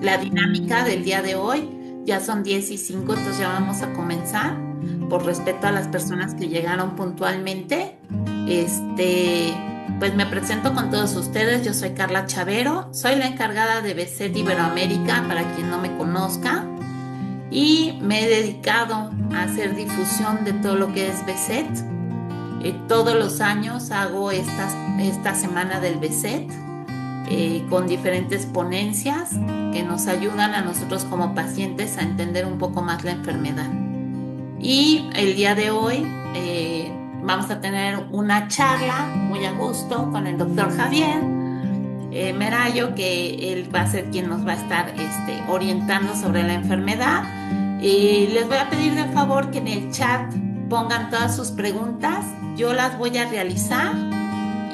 la dinámica del día de hoy. Ya son 10:05, entonces ya vamos a comenzar. Por respeto a las personas que llegaron puntualmente, este, pues me presento con todos ustedes. Yo soy Carla Chavero, soy la encargada de BSET Iberoamérica, para quien no me conozca, y me he dedicado a hacer difusión de todo lo que es BSET. Todos los años hago esta semana del BSET con diferentes ponencias que nos ayudan a nosotros como pacientes a entender un poco más la enfermedad. Y el día de hoy vamos a tener una charla muy a gusto con el doctor Javier Merayo, que él va a ser quien nos va a estar orientando sobre la enfermedad. Les voy a pedir de favor que en el chat pongan todas sus preguntas. Yo las voy a realizar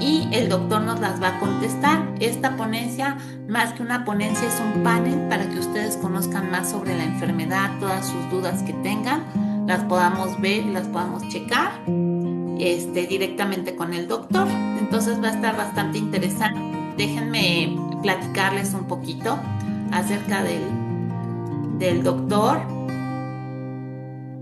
y el doctor nos las va a contestar. Esta ponencia, más que una ponencia, es un panel para que ustedes conozcan más sobre la enfermedad, todas sus dudas que tengan, las podamos ver y las podamos checar directamente con el doctor. Entonces va a estar bastante interesante. Déjenme platicarles un poquito acerca del doctor.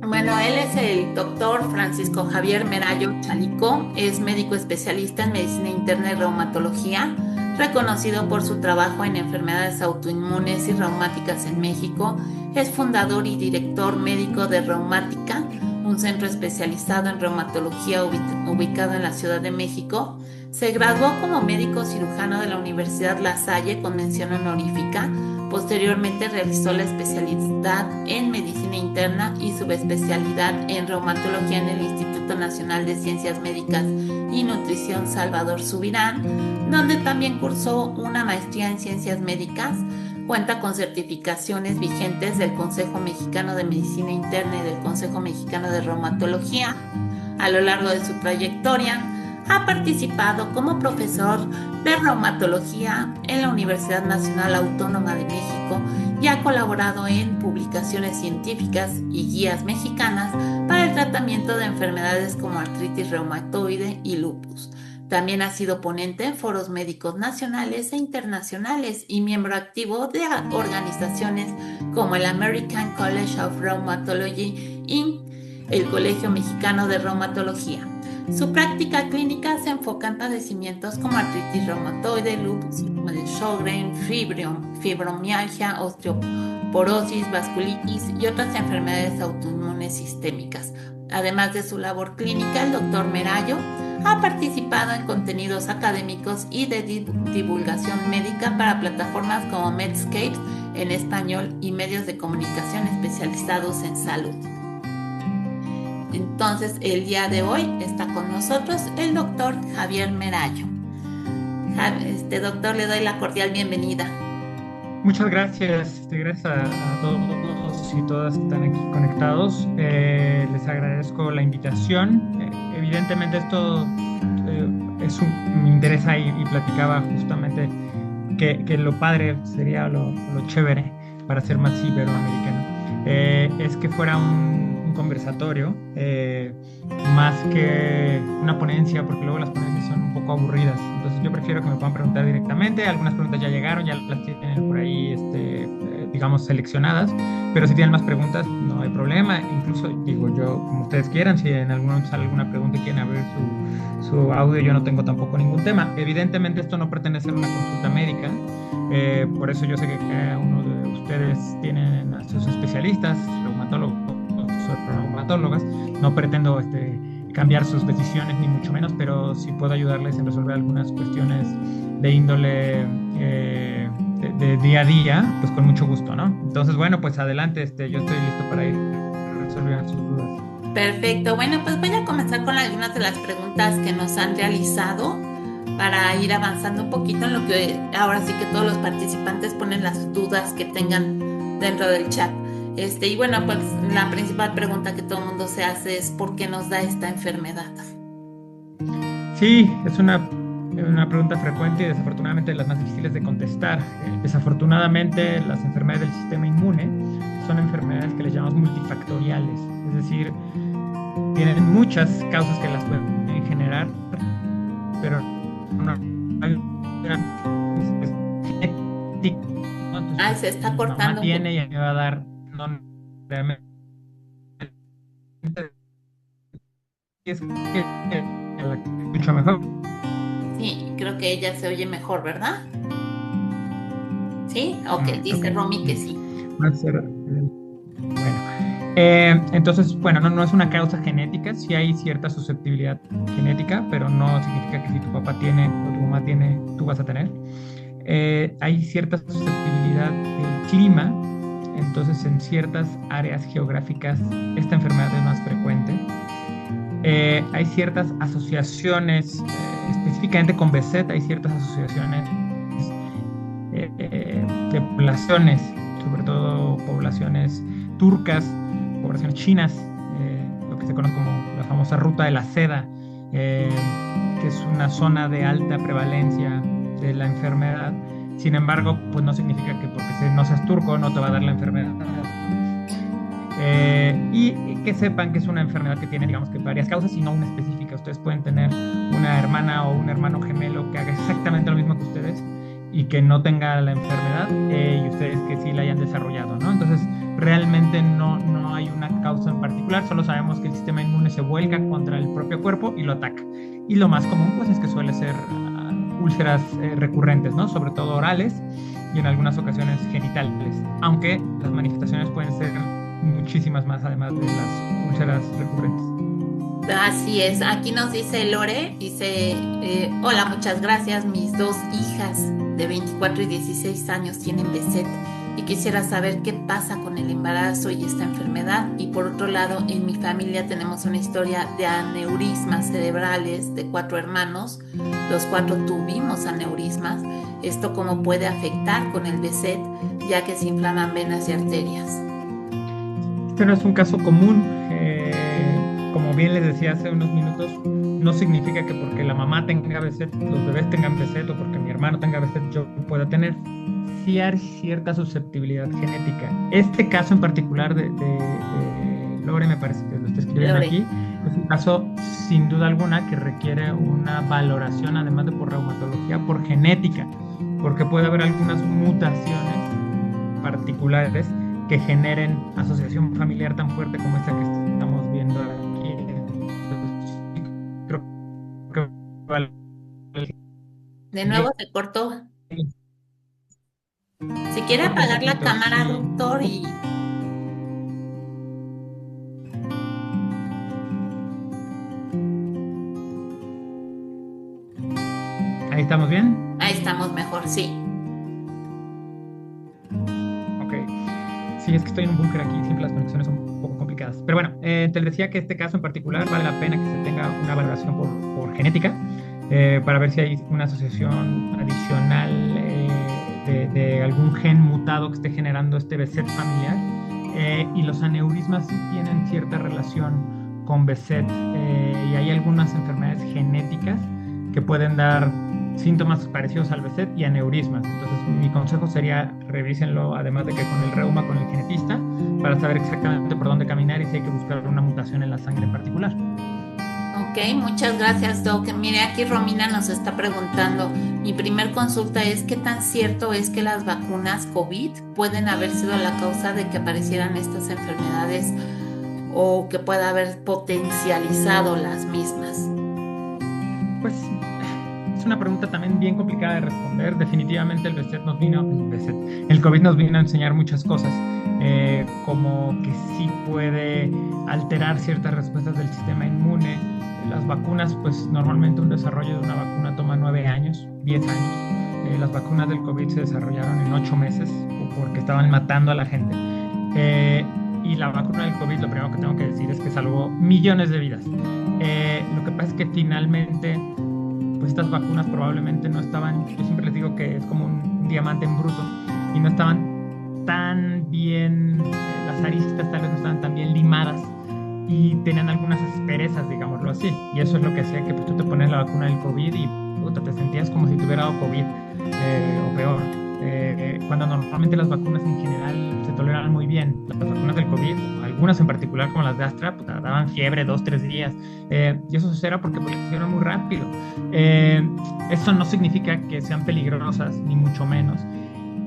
Bueno, él es el doctor Francisco Javier Merayo Chalicó, es médico especialista en medicina interna y reumatología, reconocido por su trabajo en enfermedades autoinmunes y reumáticas en México. Es fundador y director médico de Reumática, un centro especializado en reumatología ubicado en la Ciudad de México. Se graduó como médico cirujano de la Universidad La Salle con mención honorífica. Posteriormente realizó la especialidad en medicina interna y subespecialidad en reumatología en el Instituto Nacional de Ciencias Médicas y Nutrición Salvador Subirán, donde también cursó una maestría en ciencias médicas. Cuenta con certificaciones vigentes del Consejo Mexicano de Medicina Interna y del Consejo Mexicano de Reumatología. A lo largo de su trayectoria, ha participado como profesor de reumatología en la Universidad Nacional Autónoma de México y ha colaborado en publicaciones científicas y guías mexicanas para el tratamiento de enfermedades como artritis reumatoide y lupus. También ha sido ponente en foros médicos nacionales e internacionales y miembro activo de organizaciones como el American College of Rheumatology y el Colegio Mexicano de Reumatología. Su práctica clínica se enfoca en padecimientos como artritis reumatoide, lupus, síndrome de Sjögren, fibromialgia, osteoporosis, vasculitis y otras enfermedades autoinmunes sistémicas. Además de su labor clínica, el doctor Merayo ha participado en contenidos académicos y de divulgación médica para plataformas como Medscape en español y medios de comunicación especializados en salud. Entonces, el día de hoy está con nosotros el doctor Javier Merayo. Doctor, le doy la cordial bienvenida. Muchas gracias. Gracias a todos y todas que están aquí conectados. Les agradezco la invitación. Evidentemente esto me interesa y platicaba justamente que lo padre sería lo chévere para ser más iberoamericano. Es que fuera un conversatorio, más que una ponencia, porque luego las ponencias son un poco aburridas. Entonces yo prefiero que me puedan preguntar directamente. Algunas preguntas ya llegaron, ya las tienen por ahí, digamos, seleccionadas, pero si tienen más preguntas, no hay problema. Incluso, digo yo, como ustedes quieran, si en algún momento sale alguna pregunta y quieren abrir su audio, yo no tengo tampoco ningún tema. Evidentemente esto no pretende ser una consulta médica, por eso yo sé que cada uno de ustedes tienen a sus especialistas, reumatólogas. No pretendo cambiar sus decisiones ni mucho menos, pero sí puedo ayudarles en resolver algunas cuestiones de índole de día a día, pues con mucho gusto, ¿no? Entonces, bueno, pues adelante, yo estoy listo para ir resolviendo sus dudas. Perfecto. Bueno, pues voy a comenzar con algunas de las preguntas que nos han realizado para ir avanzando un poquito en lo que ahora sí que todos los participantes ponen las dudas que tengan dentro del chat. Y bueno, pues la principal pregunta que todo el mundo se hace es ¿por qué nos da esta enfermedad? Sí, es una pregunta frecuente y desafortunadamente de las más difíciles de contestar. Desafortunadamente, las enfermedades del sistema inmune son enfermedades que les llamamos multifactoriales, es decir, tienen muchas causas que las pueden generar, pero no hay una genética se está mi mamá cortando un tiene poco. y a mí me va a dar, no realmente es que la escucho mejor. Sí, creo que ella se oye mejor, ¿verdad? Sí, ok, Ok, dice Romy que sí. sí. Va a ser, bueno. Entonces, bueno, no es una causa genética, sí hay cierta susceptibilidad genética, pero no significa que si tu papá tiene o tu mamá tiene, tú vas a tener. Hay cierta susceptibilidad del clima, entonces en ciertas áreas geográficas esta enfermedad es más frecuente. Hay ciertas asociaciones, específicamente con BSET, hay ciertas asociaciones de poblaciones, sobre todo poblaciones turcas, poblaciones chinas, lo que se conoce como la famosa ruta de la seda, eh, que es una zona de alta prevalencia de la enfermedad. Sin embargo, pues no significa que porque no seas turco no te va a dar la enfermedad. Y que sepan que es una enfermedad que tiene, digamos que varias causas y no una específica. Ustedes pueden tener una hermana o un hermano gemelo que haga exactamente lo mismo que ustedes y que no tenga la enfermedad y ustedes que sí la hayan desarrollado, ¿no? Entonces, realmente no hay una causa en particular, solo sabemos que el sistema inmune se vuelca contra el propio cuerpo y lo ataca. Y lo más común, pues, es que suele ser úlceras recurrentes, ¿no? Sobre todo orales y en algunas ocasiones genitales, aunque las manifestaciones pueden ser muchísimas más además de las úlceras recurrentes. Así es, aquí nos dice Lore, dice, hola, muchas gracias, mis dos hijas de 24 y 16 años tienen BSET y quisiera saber qué pasa con el embarazo y esta enfermedad. Y por otro lado, en mi familia tenemos una historia de aneurismas cerebrales de 4 hermanos, los 4 tuvimos aneurismas, esto cómo puede afectar con el BSET, ya que se inflaman venas y arterias. Este no es un caso común. Como bien les decía hace unos minutos, no significa que porque la mamá tenga BSET, los bebés tengan BSET o porque mi hermano tenga BSET, yo pueda tener. Sí hay cierta susceptibilidad genética. Este caso en particular de Lore, me parece que lo está escribiendo Lore. aquí, es un caso sin duda alguna que requiere una valoración, además de por reumatología, por genética, porque puede haber algunas mutaciones particulares que generen asociación familiar tan fuerte como esta que estamos viendo aquí. Entonces, creo que vale. De nuevo se cortó. Si quiere Un apagar la poquito, cámara, sí. doctor, y Ahí estamos bien. ahí estamos mejor, sí. Ok. Sí, es que estoy en un búnker aquí, siempre las conexiones son un poco complicadas. Pero bueno, te decía que este caso en particular vale la pena que se tenga una valoración por genética para ver si hay una asociación adicional de algún gen mutado que esté generando este BSET familiar. Y los aneurismas sí tienen cierta relación con BSET y hay algunas enfermedades genéticas que pueden dar síntomas parecidos al BSET y aneurismas. Entonces, mi consejo sería revísenlo, además de que con el reuma, con el genetista, para saber exactamente por dónde caminar y si hay que buscar una mutación en la sangre en particular. Ok, muchas gracias, Doc. Mire, aquí Romina nos está preguntando, mi primer consulta es, ¿qué tan cierto es que las vacunas COVID pueden haber sido la causa de que aparecieran estas enfermedades o que pueda haber potencializado las mismas? Pues es una pregunta también bien complicada de responder. Definitivamente el COVID nos vino a enseñar muchas cosas, como que sí puede alterar ciertas respuestas del sistema inmune. Las vacunas, pues normalmente un desarrollo de una vacuna toma 9 años, 10 años. Las vacunas del COVID se desarrollaron en 8 meses porque estaban matando a la gente. Y la vacuna del COVID, lo primero que tengo que decir es que salvó millones de vidas. Lo que pasa es que finalmente pues estas vacunas probablemente no estaban, yo siempre les digo que es como un diamante en bruto, y no estaban tan bien, las aristas tal vez no estaban tan bien limadas, y tenían algunas asperezas, digámoslo así, y eso es lo que hacía que pues, tú te pones la vacuna del COVID y puta, te sentías como si te hubiera dado COVID, o peor. Cuando normalmente las vacunas en general se toleran muy bien. Las vacunas del COVID, algunas en particular como las de Astra, pues, daban fiebre 2, 3 días. Y eso era porque pues, funcionan muy rápido. Eso no significa que sean peligrosas, ni mucho menos.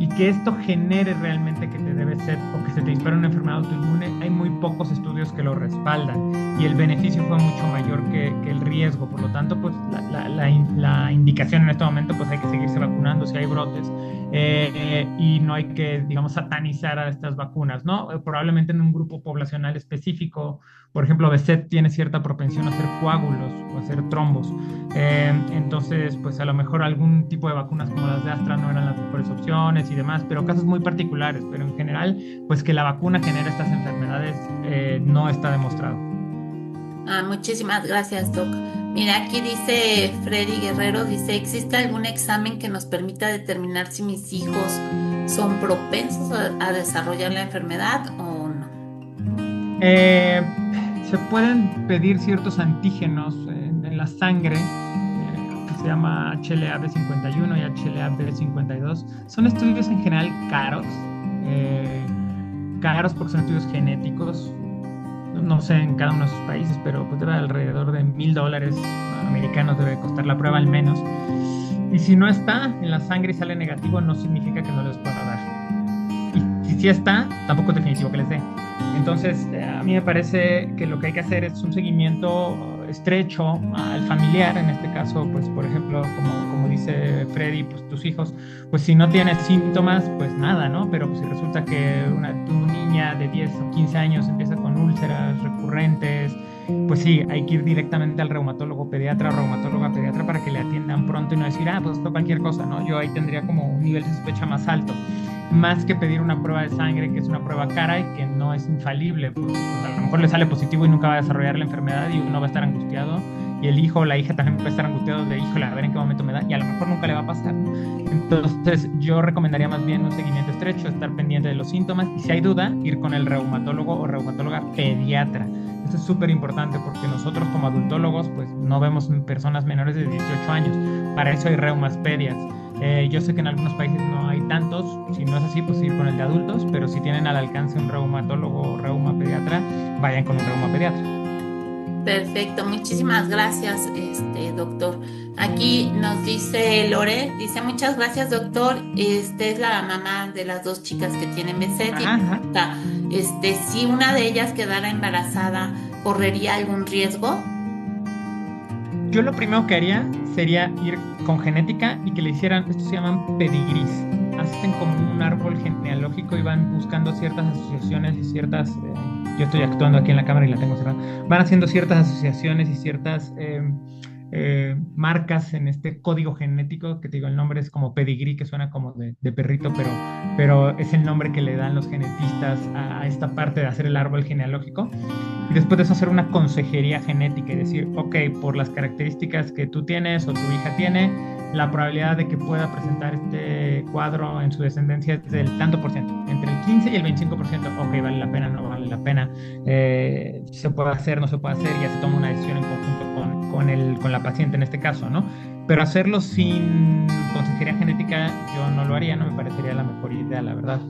y que esto genere realmente que te debe ser o que se te dispara una enfermedad autoinmune, hay muy pocos estudios que lo respaldan y el beneficio fue mucho mayor que el riesgo. Por lo tanto, pues la indicación en este momento, pues hay que seguirse vacunando si hay brotes, y no hay que, digamos, satanizar a estas vacunas, ¿no? Probablemente en un grupo poblacional específico, por ejemplo, BSET tiene cierta propensión a hacer coágulos o a hacer trombos. Entonces, pues a lo mejor algún tipo de vacunas como las de Astra no eran las mejores opciones y demás, pero casos muy particulares. Pero en general, pues que la vacuna genera estas enfermedades no está demostrado. Muchísimas gracias, Doc. Mira, aquí dice Freddy Guerrero, dice, ¿existe algún examen que nos permita determinar si mis hijos son propensos a desarrollar la enfermedad o no? Se pueden pedir ciertos antígenos en la sangre, que se llama HLA-B51 y HLA-B52. Son estudios en general caros, porque son estudios genéticos. No sé en cada uno de sus países, pero pues debe alrededor de $1,000 americanos debe costar la prueba al menos. Y si no está en la sangre y sale negativo, no significa que no les pueda dar. Y si sí está, tampoco es definitivo que les dé. Entonces, a mí me parece que lo que hay que hacer es un seguimiento estrecho al familiar, en este caso, pues, por ejemplo, como dice Freddy, pues tus hijos, pues si no tienes síntomas, pues nada, ¿no? Pero pues, si resulta que tu niña de 10 o 15 años empieza con úlceras recurrentes, pues sí, hay que ir directamente al reumatólogo pediatra o reumatóloga pediatra para que le atiendan pronto y no decir, pues esto cualquier cosa, ¿no? Yo ahí tendría como un nivel de sospecha más alto, más que pedir una prueba de sangre, que es una prueba cara y que no es infalible, pues a lo mejor le sale positivo y nunca va a desarrollar la enfermedad y uno va a estar angustiado, y el hijo o la hija también va a estar angustiado de, híjole, a ver en qué momento me da, y a lo mejor nunca le va a pasar. Entonces yo recomendaría más bien un seguimiento estrecho, estar pendiente de los síntomas, y si hay duda, ir con el reumatólogo o reumatóloga pediatra. Esto es súper importante porque nosotros como adultólogos pues no vemos personas menores de 18 años, para eso hay reumaspedias. Yo sé que en algunos países no hay tantos, si no es así, pues ir con el de adultos, pero si tienen al alcance un reumatólogo o reumapediatra, vayan con un reumapediatra. Perfecto, muchísimas gracias, doctor. Aquí nos dice Lore, dice, muchas gracias, doctor. Es la mamá de las dos chicas que tienen BSET y si una de ellas quedara embarazada, ¿correría algún riesgo? Yo lo primero que haría sería ir con genética y que le hicieran, esto se llaman pedigrís. Hacen como un árbol genealógico y van buscando ciertas asociaciones y ciertas... yo estoy actuando aquí en la cámara y la tengo cerrada. Van haciendo ciertas asociaciones y ciertas marcas en este código genético, que te digo, el nombre es como pedigrí, que suena como de perrito, pero es el nombre que le dan los genetistas a esta parte de hacer el árbol genealógico. Y después de eso hacer una consejería genética y decir, ok, por las características que tú tienes o tu hija tiene, la probabilidad de que pueda presentar este cuadro en su descendencia es del tanto por ciento, entre el 15 y el 25%. Ok, vale la pena, no vale la pena, se puede hacer, no se puede hacer, ya se toma una decisión en conjunto con la paciente en este caso, ¿no? Pero hacerlo sin consejería genética yo no lo haría, no me parecería la mejor idea, la verdad.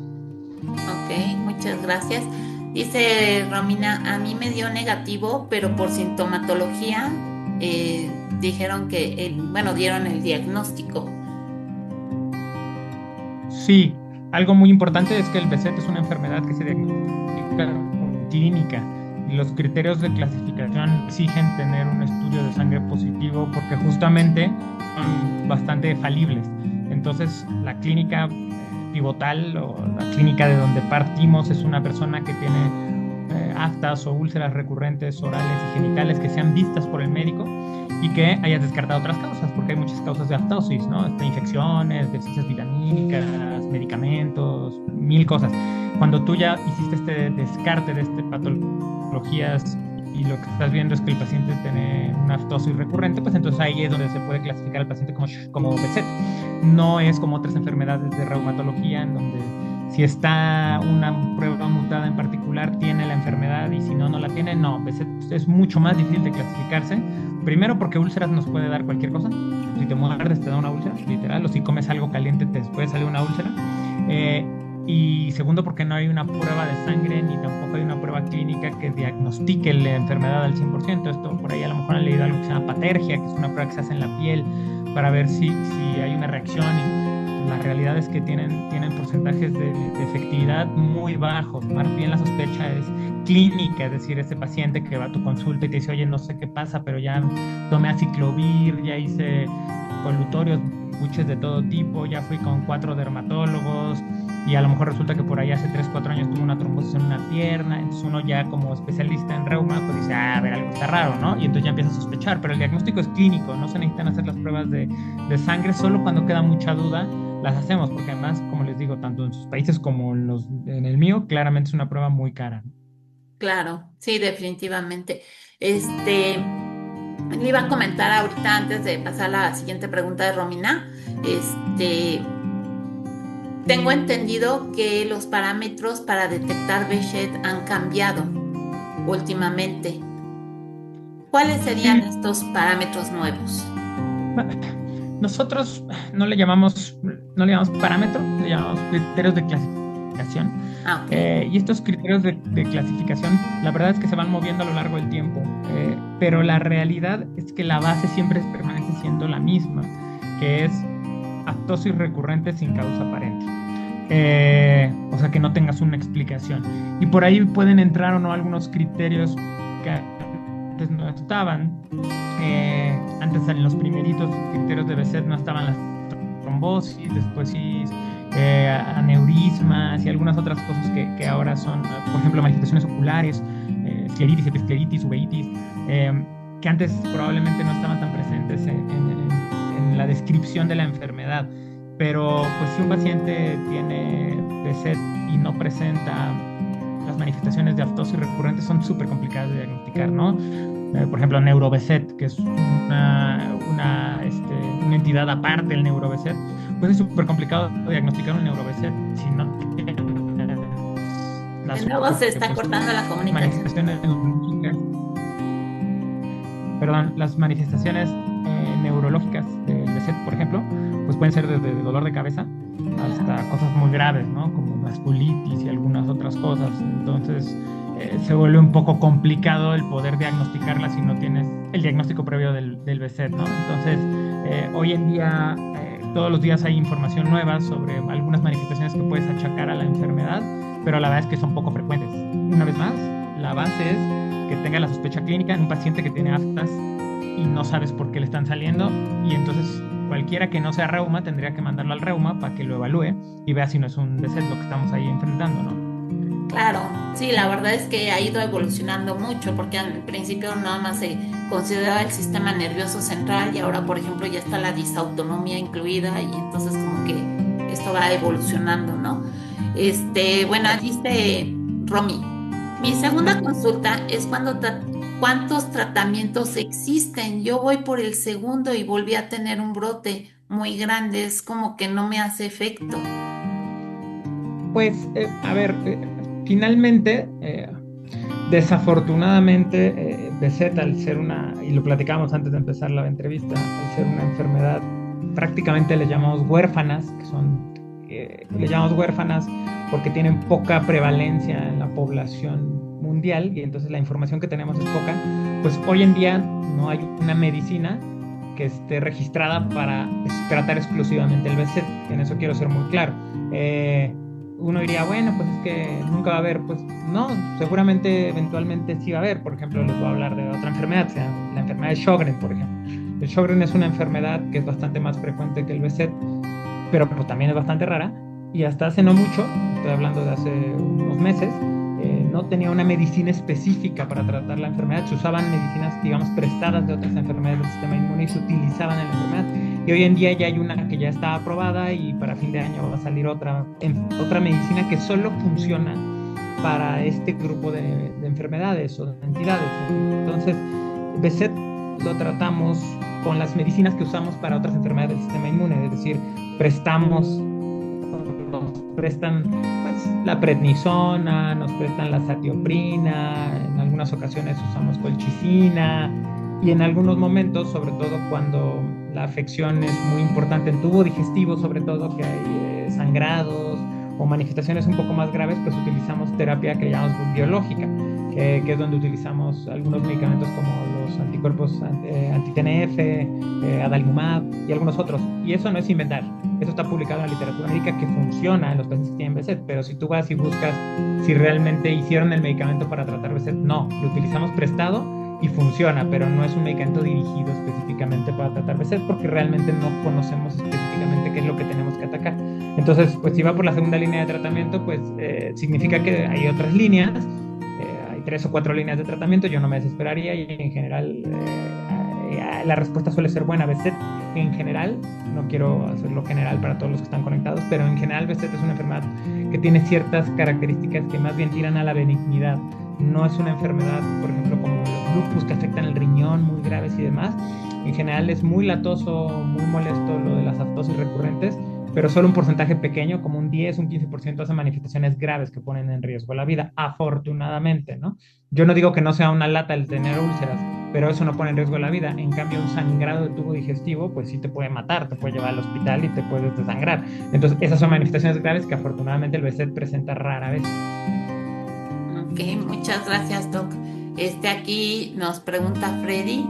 Ok, muchas gracias. Dice Romina, a mí me dio negativo, pero por sintomatología dijeron que, dieron el diagnóstico. Sí, algo muy importante es que el BSET es una enfermedad que se diagnostica clínica y los criterios de clasificación exigen tener un estudio de sangre positivo porque justamente son bastante falibles. Entonces, la clínica pivotal o la clínica de donde partimos es una persona que tiene aftas o úlceras recurrentes orales y genitales que sean vistas por el médico y que hayas descartado otras causas, porque hay muchas causas de aftosis, ¿no? Infecciones, deficiencias vitamínicas, medicamentos, 1000 cosas. Cuando tú ya hiciste este descarte de patologías y lo que estás viendo es que el paciente tiene una aftosis recurrente, pues entonces ahí es donde se puede clasificar al paciente como BSET. No es como otras enfermedades de reumatología en donde si está una prueba mutada en particular tiene la enfermedad y si no, no la tiene. No, BSET es mucho más difícil de clasificarse. Primero porque úlceras nos puede dar cualquier cosa. Si te muerdes te da una úlcera, literal, o si comes algo caliente te puede salir una úlcera. Y segundo porque no hay una prueba de sangre ni tampoco hay una prueba clínica que diagnostique la enfermedad al 100%. Esto por ahí a lo mejor han leído algo que se llama patergia, que es una prueba que se hace en la piel para ver si hay una reacción y la realidad es que tienen porcentajes de efectividad muy bajos. Más bien la sospecha es clínica, es decir, ese paciente que va a tu consulta y te dice, oye, no sé qué pasa, pero ya tomé aciclovir, ya hice colutorios, buches de todo tipo, ya fui con 4 dermatólogos y a lo mejor resulta que por ahí hace 3, 4 años tuvo una trombosis en una pierna. Entonces uno ya como especialista en reuma pues dice, a ver, algo está raro, ¿no? Y entonces ya empieza a sospechar, pero el diagnóstico es clínico, no se necesitan hacer las pruebas de sangre, solo cuando queda mucha duda las hacemos, porque además, como les digo, tanto en sus países como en el mío, claramente es una prueba muy cara. Claro, sí, definitivamente. Le iba a comentar ahorita antes de pasar a la siguiente pregunta de Romina. Tengo entendido que los parámetros para detectar Behçet han cambiado últimamente. ¿Cuáles serían Sí, estos parámetros nuevos? nosotros no le llamamos parámetro, le llamamos criterios de clasificación. Ah, ok. Y estos criterios de clasificación, la verdad es que se van moviendo a lo largo del tiempo, pero la realidad es que la base siempre permanece siendo la misma, que es aftosis recurrente sin causa aparente. O sea, que no tengas una explicación. Y por ahí pueden entrar o no algunos criterios que antes no estaban. Antes en los primeritos criterios de Behçet no estaban las trombosis, después sí aneurismas y algunas otras cosas que ahora son, por ejemplo, manifestaciones oculares, escleritis, episcleritis, uveitis, que antes probablemente no estaban tan presentes en la descripción de la enfermedad. Pero pues si un paciente tiene Behçet y no presenta las manifestaciones de aftosis recurrente, son súper complicadas de diagnosticar, ¿no? Por ejemplo, NeuroBehçet, que es una entidad aparte del NeuroBehçet, pues es súper complicado diagnosticar un NeuroBehçet si no tiene De nuevo se está cortando la comunicación. manifestaciones neurológicas. Perdón, las manifestaciones neurológicas del Behçet, por ejemplo, pues pueden ser desde dolor de cabeza hasta cosas muy graves, ¿no? Como vasculitis y algunas otras cosas. Entonces, se vuelve un poco complicado el poder diagnosticarla si no tienes el diagnóstico previo del Behçet, ¿no? Entonces, hoy en día, todos los días hay información nueva sobre algunas manifestaciones que puedes achacar a la enfermedad, pero la verdad es que son poco frecuentes. Una vez más, la base es que tenga la sospecha clínica en un paciente que tiene aftas y no sabes por qué le están saliendo, y entonces cualquiera que no sea reuma tendría que mandarlo al reuma para que lo evalúe y vea si no es un Behçet lo que estamos ahí enfrentando, ¿no? Claro, sí, la verdad es que ha ido evolucionando mucho porque al principio nada más se consideraba el sistema nervioso central y ahora, por ejemplo, ya está la disautonomía incluida y entonces como que esto va evolucionando, ¿no? Bueno, dice Romy, mi segunda consulta es cuántos tratamientos existen. Yo voy por el segundo y volví a tener un brote muy grande, es como que no me hace efecto. Pues, a ver, finalmente, desafortunadamente, Behçet, al ser y lo platicamos antes de empezar la entrevista, al ser una enfermedad, prácticamente le llamamos huérfanas, le llamamos huérfanas porque tienen poca prevalencia en la población mundial y entonces la información que tenemos es poca. Pues hoy en día no hay una medicina que esté registrada para tratar exclusivamente el Behçet. En eso quiero ser muy claro. Uno diría, bueno, pues es que nunca va a haber. Pues no, seguramente eventualmente sí va a haber. Por ejemplo, les voy a hablar de otra enfermedad, o sea, la enfermedad de Sjögren, por ejemplo. El Sjögren es una enfermedad que es bastante más frecuente que el Behçet, pero pues también es bastante rara, y hasta hace no mucho, estoy hablando de hace unos meses, no tenía una medicina específica para tratar la enfermedad. Se usaban medicinas, digamos, prestadas de otras enfermedades del sistema inmune y se utilizaban en la enfermedad. Y hoy en día ya hay una que ya está aprobada y para fin de año va a salir otra medicina que solo funciona para este grupo de enfermedades o de entidades. Entonces, Behçet lo tratamos con las medicinas que usamos para otras enfermedades del sistema inmune, es decir, nos prestan pues, la prednisona, nos prestan la satioprina, en algunas ocasiones usamos colchicina y en algunos momentos, sobre todo cuando la afección es muy importante en tubo digestivo, sobre todo que hay sangrados o manifestaciones un poco más graves, pues utilizamos terapia que llamamos biológica, que es donde utilizamos algunos medicamentos como los anticuerpos anti-TNF, adalimumab y algunos otros. Y eso no es inventar. Eso está publicado en la literatura médica que funciona en los pacientes que tienen BSET, pero si tú vas y buscas si realmente hicieron el medicamento para tratar BSET, no, lo utilizamos prestado y funciona, pero no es un medicamento dirigido específicamente para tratar BSET porque realmente no conocemos específicamente qué es lo que tenemos que atacar. Entonces, pues si va por la segunda línea de tratamiento, pues significa que hay otras líneas, hay 3 o 4 líneas de tratamiento, yo no me desesperaría y en general la respuesta suele ser buena. BSET en general, no quiero hacerlo general para todos los que están conectados, pero en general BSET es una enfermedad que tiene ciertas características que más bien tiran a la benignidad. No es una enfermedad, por ejemplo, como los lupus que afectan el riñón, muy graves y demás. En general es muy latoso, muy molesto lo de las aftosis recurrentes, pero solo un porcentaje pequeño, como un 10, un 15%, hace manifestaciones graves que ponen en riesgo la vida, afortunadamente, ¿no? Yo no digo que no sea una lata el tener úlceras, pero eso no pone en riesgo la vida. En cambio, un sangrado de tubo digestivo, pues sí te puede matar, te puede llevar al hospital y te puedes desangrar. Entonces, esas son manifestaciones graves que afortunadamente el BSET presenta rara vez. Ok, muchas gracias, Doc. Aquí nos pregunta Freddy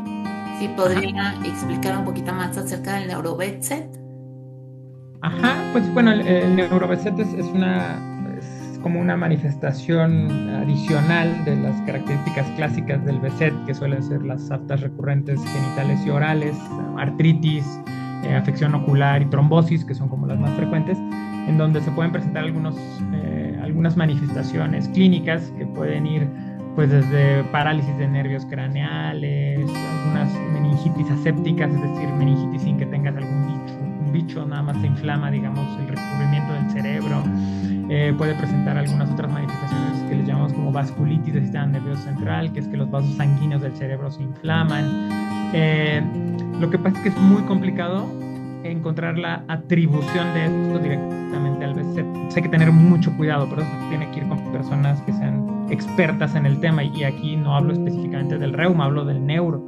si podría explicar un poquito más acerca del NeuroBSET. Ajá, pues bueno, el NeuroBSET es como una manifestación adicional de las características clásicas del BSET, que suelen ser las aftas recurrentes genitales y orales, artritis, afección ocular y trombosis, que son como las más frecuentes, en donde se pueden presentar algunas manifestaciones clínicas que pueden ir pues desde parálisis de nervios craneales, algunas meningitis asépticas, es decir, meningitis sin que tengas algún bicho, nada más se inflama, digamos, el recubrimiento del cerebro. Puede presentar algunas otras manifestaciones que les llamamos como vasculitis del sistema nervioso central, que es que los vasos sanguíneos del cerebro se inflaman. Lo que pasa es que es muy complicado encontrar la atribución de esto directamente al BSET. Hay que tener mucho cuidado, por eso tiene que ir con personas que sean expertas en el tema, y aquí no hablo específicamente del reuma, hablo del neuro.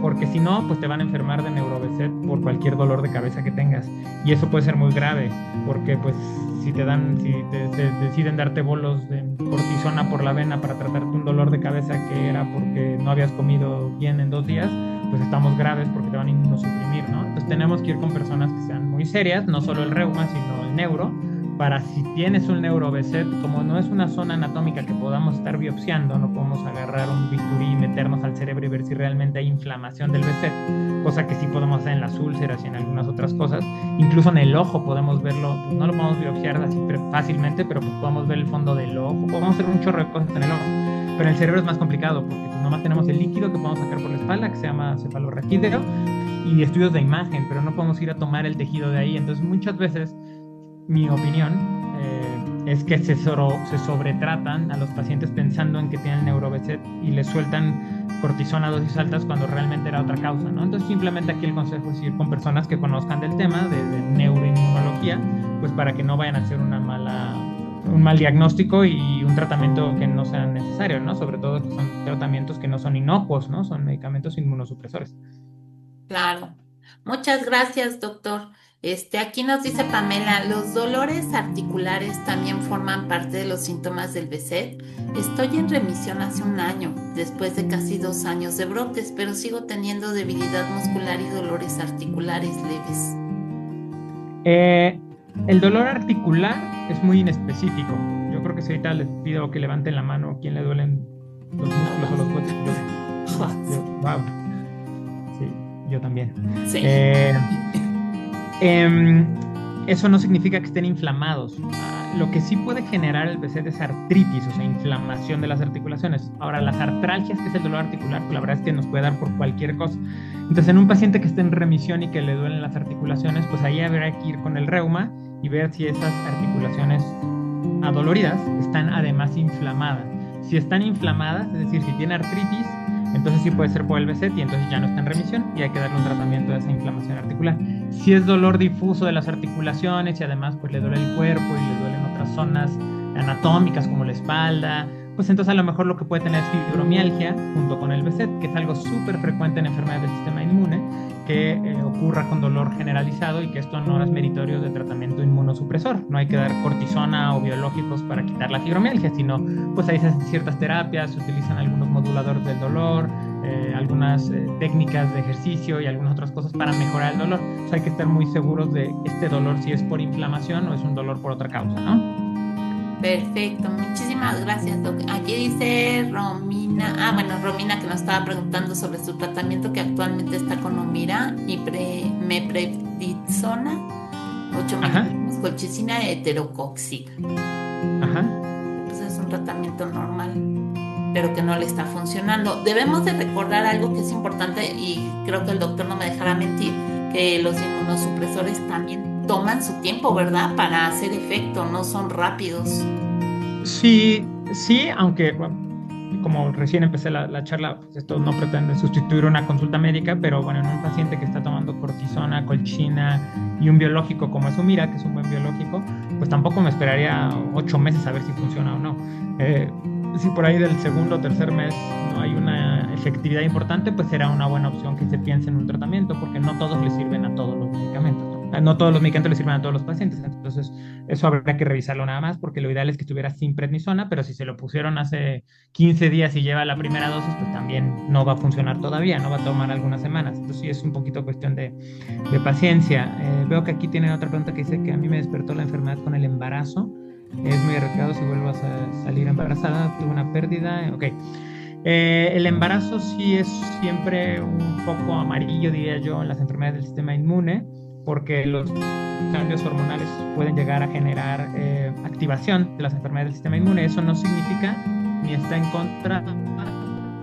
Porque si no, pues te van a enfermar de NeuroBSET por cualquier dolor de cabeza que tengas. Y eso puede ser muy grave, porque pues si te deciden darte bolos de cortisona por la vena para tratarte un dolor de cabeza que era porque no habías comido bien en 2 días, pues estamos graves porque te van a inmunosuprimir, ¿no? Entonces tenemos que ir con personas que sean muy serias, no solo el reuma, sino el neuro, para si tienes un NeuroBSET, como no es una zona anatómica que podamos estar biopsiando, no podemos agarrar un bisturí y meternos al cerebro y ver si realmente hay inflamación del BSET, cosa que sí podemos hacer en las úlceras y en algunas otras cosas. Incluso en el ojo podemos verlo, pues no lo podemos biopsiar así fácilmente, pero pues podemos ver el fondo del ojo, podemos hacer un chorro de cosas en el ojo. Pero en el cerebro es más complicado porque pues nomás tenemos el líquido que podemos sacar por la espalda, que se llama cefalorraquídeo, y estudios de imagen, pero no podemos ir a tomar el tejido de ahí. Entonces muchas veces mi opinión es que se sobretratan a los pacientes pensando en que tienen NeuroBSET y les sueltan cortisona a dosis altas cuando realmente era otra causa, ¿no? Entonces simplemente aquí el consejo es ir con personas que conozcan del tema de neuroinmunología, pues para que no vayan a hacer un mal diagnóstico y un tratamiento que no sea necesario, ¿no? Sobre todo que son tratamientos que no son inocuos, ¿no? Son medicamentos inmunosupresores. Claro. Muchas gracias, doctor. Aquí nos dice Pamela, ¿los dolores articulares también forman parte de los síntomas del BSET? Estoy en remisión hace 1 año, después de casi 2 años de brotes, pero sigo teniendo debilidad muscular y dolores articulares leves. El dolor articular es muy inespecífico. Yo creo que si ahorita les pido que levanten la mano, ¿quién le duelen los músculos o los huesos? Wow. Sí, yo también. Sí. Eso no significa que estén inflamados. Lo que sí puede generar el BSET es artritis, o sea, inflamación de las articulaciones. Ahora, las artralgias, que es el dolor articular, pues la verdad es que nos puede dar por cualquier cosa. Entonces, en un paciente que esté en remisión y que le duelen las articulaciones, pues ahí habrá que ir con el reuma y ver si esas articulaciones adoloridas están además inflamadas. Si están inflamadas, es decir, si tiene artritis, entonces sí puede ser por el BSET y entonces ya no está en remisión y hay que darle un tratamiento de esa inflamación articular. Si es dolor difuso de las articulaciones y además pues le duele el cuerpo y le duelen otras zonas anatómicas como la espalda, pues entonces a lo mejor lo que puede tener es fibromialgia junto con el BSET, que es algo súper frecuente en enfermedades del sistema inmune, que ocurra con dolor generalizado y que esto no es meritorio de tratamiento inmunosupresor. No hay que dar cortisona o biológicos para quitar la fibromialgia, sino pues ahí se hacen ciertas terapias, se utilizan algunos moduladores del dolor, algunas técnicas de ejercicio y algunas otras cosas para mejorar el dolor. Entonces hay que estar muy seguros de este dolor si es por inflamación o es un dolor por otra causa, ¿no? Perfecto, muchísimas gracias, Doc. Aquí dice Romina, Romina que nos estaba preguntando sobre su tratamiento que actualmente está con Humira y meprednisona, 8 Ajá, miligramos, colchicina heterocóxica. ajá. Pues es un tratamiento normal, pero que no le está funcionando. Debemos de recordar algo que es importante y creo que el doctor no me dejará mentir, que los inmunosupresores también toman su tiempo, ¿verdad? Para hacer efecto, no son rápidos. Sí, sí, aunque bueno, como recién empecé la charla, pues esto no pretende sustituir una consulta médica, pero bueno, en un paciente que está tomando cortisona, colchina y un biológico como es Humira, que es un buen biológico, pues tampoco me esperaría 8 meses a ver si funciona o no. Si por ahí del segundo o tercer mes no hay una efectividad importante, pues será una buena opción que se piense en un tratamiento, porque no todos le sirven a todos los medicamentos, ¿no? No todos los medicamentos le sirven a todos los pacientes, entonces eso habría que revisarlo nada más, porque lo ideal es que estuviera sin prednisona, pero si se lo pusieron hace 15 días y lleva la primera dosis, pues también no va a funcionar todavía, no va a tomar algunas semanas. Entonces sí es un poquito cuestión de paciencia. Veo que aquí tienen otra pregunta que dice que a mí me despertó la enfermedad con el embarazo. Es muy arriesgado si vuelvo a salir embarazada, tuve una pérdida. Ok. El embarazo sí es siempre un poco amarillo, diría yo, en las enfermedades del sistema inmune, porque los cambios hormonales pueden llegar a generar activación de las enfermedades del sistema inmune. Eso no significa ni está en contra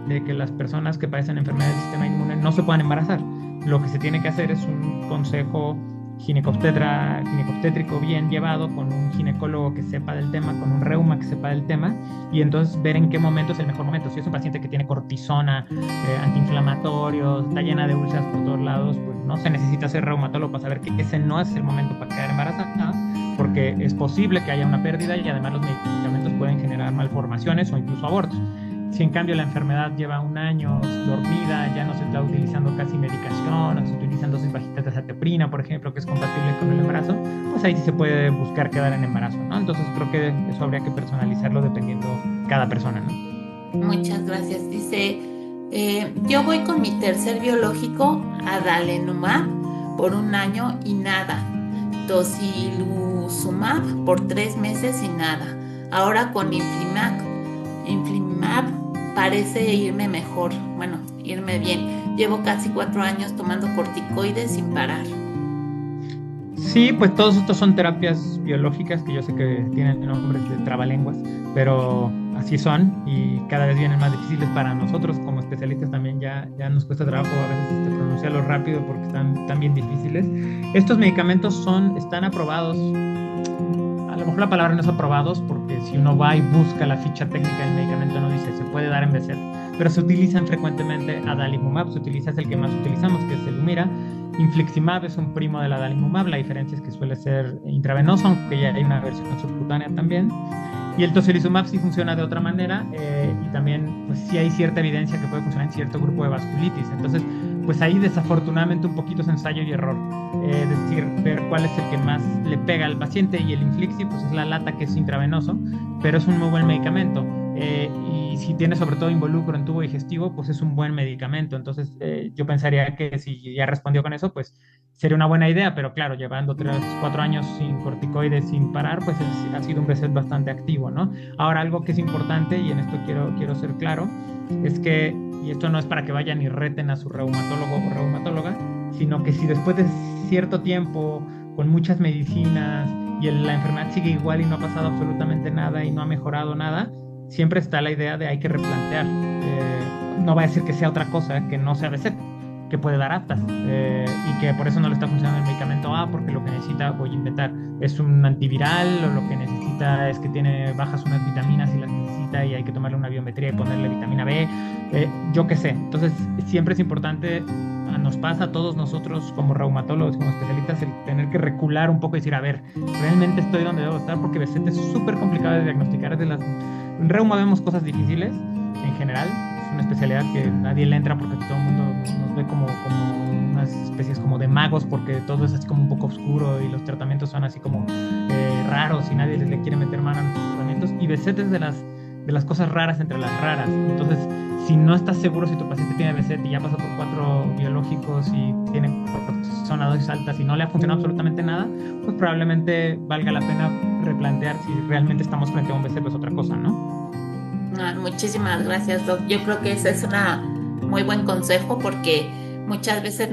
de que las personas que padecen enfermedades del sistema inmune no se puedan embarazar. Lo que se tiene que hacer es un consejo ginecobstétrico bien llevado, con un ginecólogo que sepa del tema, con un reuma que sepa del tema, y entonces ver en qué momento es el mejor momento. Si es un paciente que tiene cortisona, antiinflamatorios, está llena de úlceras por todos lados, pues no se necesita ser reumatólogo para saber que ese no es el momento para quedar embarazada, porque es posible que haya una pérdida y además los medicamentos pueden generar malformaciones o incluso abortos. Si en cambio la enfermedad lleva un año dormida, ya no se está utilizando casi medicación, no se utilizan dosis bajitas de azateprina, por ejemplo, que es compatible con el embarazo, pues ahí sí se puede buscar quedar en embarazo, ¿no? Entonces creo que eso habría que personalizarlo dependiendo cada persona, ¿no? Muchas gracias. Dice, yo voy con mi tercer biológico, adalimumab, por 1 año y nada. Tocilizumab por 3 meses y nada. Ahora con Inflimab parece irme mejor, bueno, irme bien. Llevo casi 4 años tomando corticoides sin parar. Sí, pues todos estos son terapias biológicas que yo sé que tienen nombres de trabalenguas, pero así son y cada vez vienen más difíciles para nosotros como especialistas también. Ya nos cuesta trabajo a veces pronunciarlos rápido porque están bien difíciles. Estos medicamentos están aprobados. A lo mejor la palabra no es aprobados porque si uno va y busca la ficha técnica del medicamento no dice se puede dar en BZ, pero se utilizan frecuentemente. Adalimumab se utiliza, es el que más utilizamos, que es el Humira. Infliximab es un primo del adalimumab, la diferencia es que suele ser intravenoso, aunque ya hay una versión subcutánea también. Y el tocilizumab sí funciona de otra manera y también pues sí hay cierta evidencia que puede funcionar en cierto grupo de vasculitis. Entonces, pues ahí desafortunadamente un poquito es ensayo y error. Es decir, ver cuál es el que más le pega al paciente, y el Inflixi pues es la lata, que es intravenoso, pero es un muy buen medicamento. Y si tiene sobre todo involucro en tubo digestivo, pues es un buen medicamento. Entonces yo pensaría que si ya respondió con eso, pues sería una buena idea, pero claro, llevando 3-4 años sin corticoides, sin parar, pues ha sido un reset bastante activo, ¿no? Ahora, algo que es importante, y en esto quiero ser claro, es que, y esto no es para que vayan y reten a su reumatólogo o reumatóloga, sino que si después de cierto tiempo, con muchas medicinas, y la enfermedad sigue igual y no ha pasado absolutamente nada y no ha mejorado nada, siempre está la idea de hay que replantear. No va a decir que sea otra cosa, que no sea BZ, que puede dar aftas, y que por eso no le está funcionando el medicamento A, porque lo que necesita, voy a inventar, es un antiviral, o lo que necesita es que tiene bajas unas vitaminas y las necesita y hay que tomarle una biometría y ponerle vitamina B, yo qué sé. Entonces siempre es importante, nos pasa a todos nosotros como reumatólogos, como especialistas, el tener que recular un poco y decir, a ver, realmente estoy donde debo estar, porque BZ es súper complicado de diagnosticar. En reuma vemos cosas difíciles en general, es una especialidad que nadie le entra porque todo el mundo nos ve como unas especies como de magos, porque todo es así como un poco oscuro y los tratamientos son así como raros y nadie le quiere meter mano a los tratamientos, y BZ es de las cosas raras entre las raras. Entonces si no estás seguro si tu paciente tiene BSET y ya pasó por 4 biológicos y tiene cortisona a dosis altas y no le ha funcionado absolutamente nada, pues probablemente valga la pena replantear si realmente estamos frente a un BSET o es otra cosa, ¿no? Muchísimas gracias, Doc. Yo creo que ese es un muy buen consejo porque muchas veces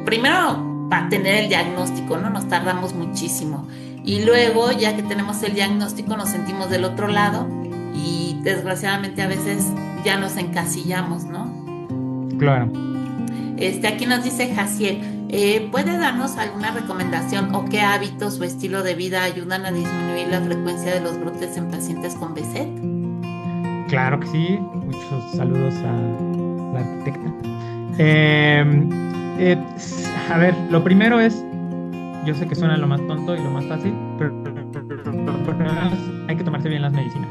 primero para tener el diagnóstico, ¿no? Nos tardamos muchísimo y luego ya que tenemos el diagnóstico nos sentimos del otro lado y desgraciadamente a veces ya nos encasillamos, ¿no? Claro. Aquí nos dice Jaciel, ¿puede darnos alguna recomendación o qué hábitos o estilo de vida ayudan a disminuir la frecuencia de los brotes en pacientes con BSET? Claro que sí. Muchos saludos a la arquitecta. A ver, lo primero es, yo sé que suena lo más tonto y lo más fácil, pero hay que tomarse bien las medicinas,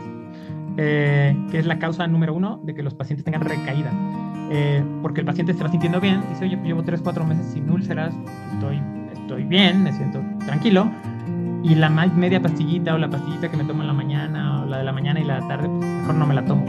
que es la causa número 1 de que los pacientes tengan recaídas. Porque el paciente se va sintiendo bien, dice, oye, llevo 3-4 meses sin úlceras, estoy bien, me siento tranquilo, y la media pastillita o la pastillita que me tomo en la mañana, o la de la mañana y la de la tarde, pues mejor no me la tomo.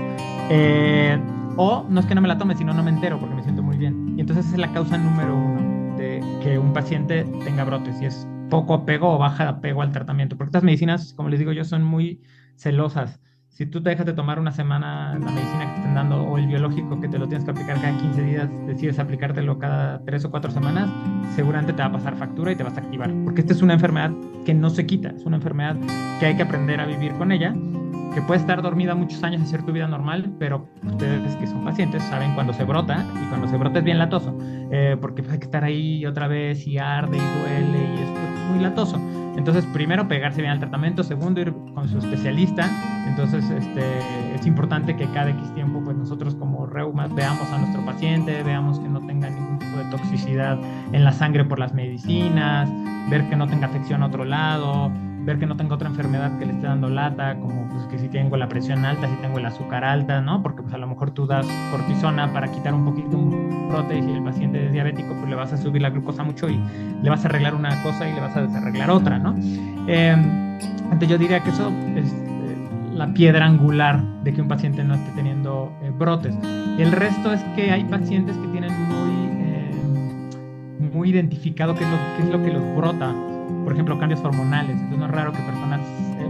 O no es que no me la tome, sino no me entero porque me siento muy bien. Y entonces esa es la causa número 1 de que un paciente tenga brotes, y es poco apego o baja apego al tratamiento. Porque estas medicinas, como les digo yo, son muy celosas. Si tú te dejas de tomar una semana la medicina que te están dando o el biológico que te lo tienes que aplicar cada 15 días, decides aplicártelo cada 3 o 4 semanas, seguramente te va a pasar factura y te vas a activar. Porque esta es una enfermedad que no se quita, es una enfermedad que hay que aprender a vivir con ella, que puede estar dormida muchos años y hacer tu vida normal, pero ustedes que son pacientes saben cuando se brota, y cuando se brota es bien latoso, porque hay que estar ahí otra vez y arde y duele y es muy latoso. Entonces, primero, pegarse bien al tratamiento. Segundo, ir con su especialista. Entonces, es importante que cada X tiempo, pues nosotros como reumas veamos a nuestro paciente, veamos que no tenga ningún tipo de toxicidad en la sangre por las medicinas, ver que no tenga afección a otro lado, ver que no tenga otra enfermedad que le esté dando lata, como pues que si tengo la presión alta, si tengo el azúcar alta, ¿no? Porque pues a lo mejor tú das cortisona para quitar un poquito un brote, y si el paciente es diabético, pues le vas a subir la glucosa mucho y le vas a arreglar una cosa y le vas a desarreglar otra, ¿no? Entonces yo diría que eso es la piedra angular de que un paciente no esté teniendo brotes. El resto es que hay pacientes que tienen muy identificado qué es lo que los brota. Por ejemplo, cambios hormonales. Entonces no es raro que personas,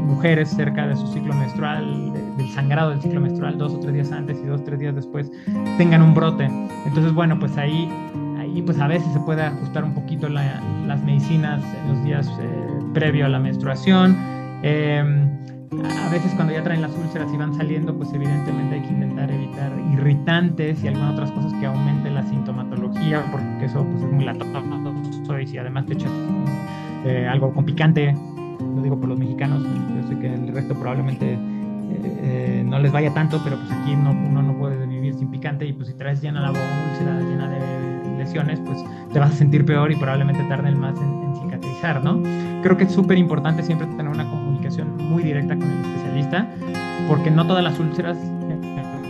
mujeres cerca de su ciclo menstrual, del sangrado del ciclo menstrual, 2 o 3 días antes y 2 o 3 días después, tengan un brote. Entonces, bueno, pues ahí pues a veces se puede ajustar un poquito las medicinas en los días previo a la menstruación. A veces cuando ya traen las úlceras y van saliendo, pues evidentemente hay que intentar evitar irritantes y algunas otras cosas que aumenten la sintomatología, porque eso pues es muy latoso, y si además te echas algo con picante, lo digo por los mexicanos, yo sé que el resto probablemente no les vaya tanto, pero pues aquí uno no puede vivir sin picante, y pues si traes llena la úlcera, llena de lesiones, pues te vas a sentir peor y probablemente tarden más en cicatrizar, ¿no? Creo que es súper importante siempre tener una comunicación muy directa con el especialista, porque no todas las úlceras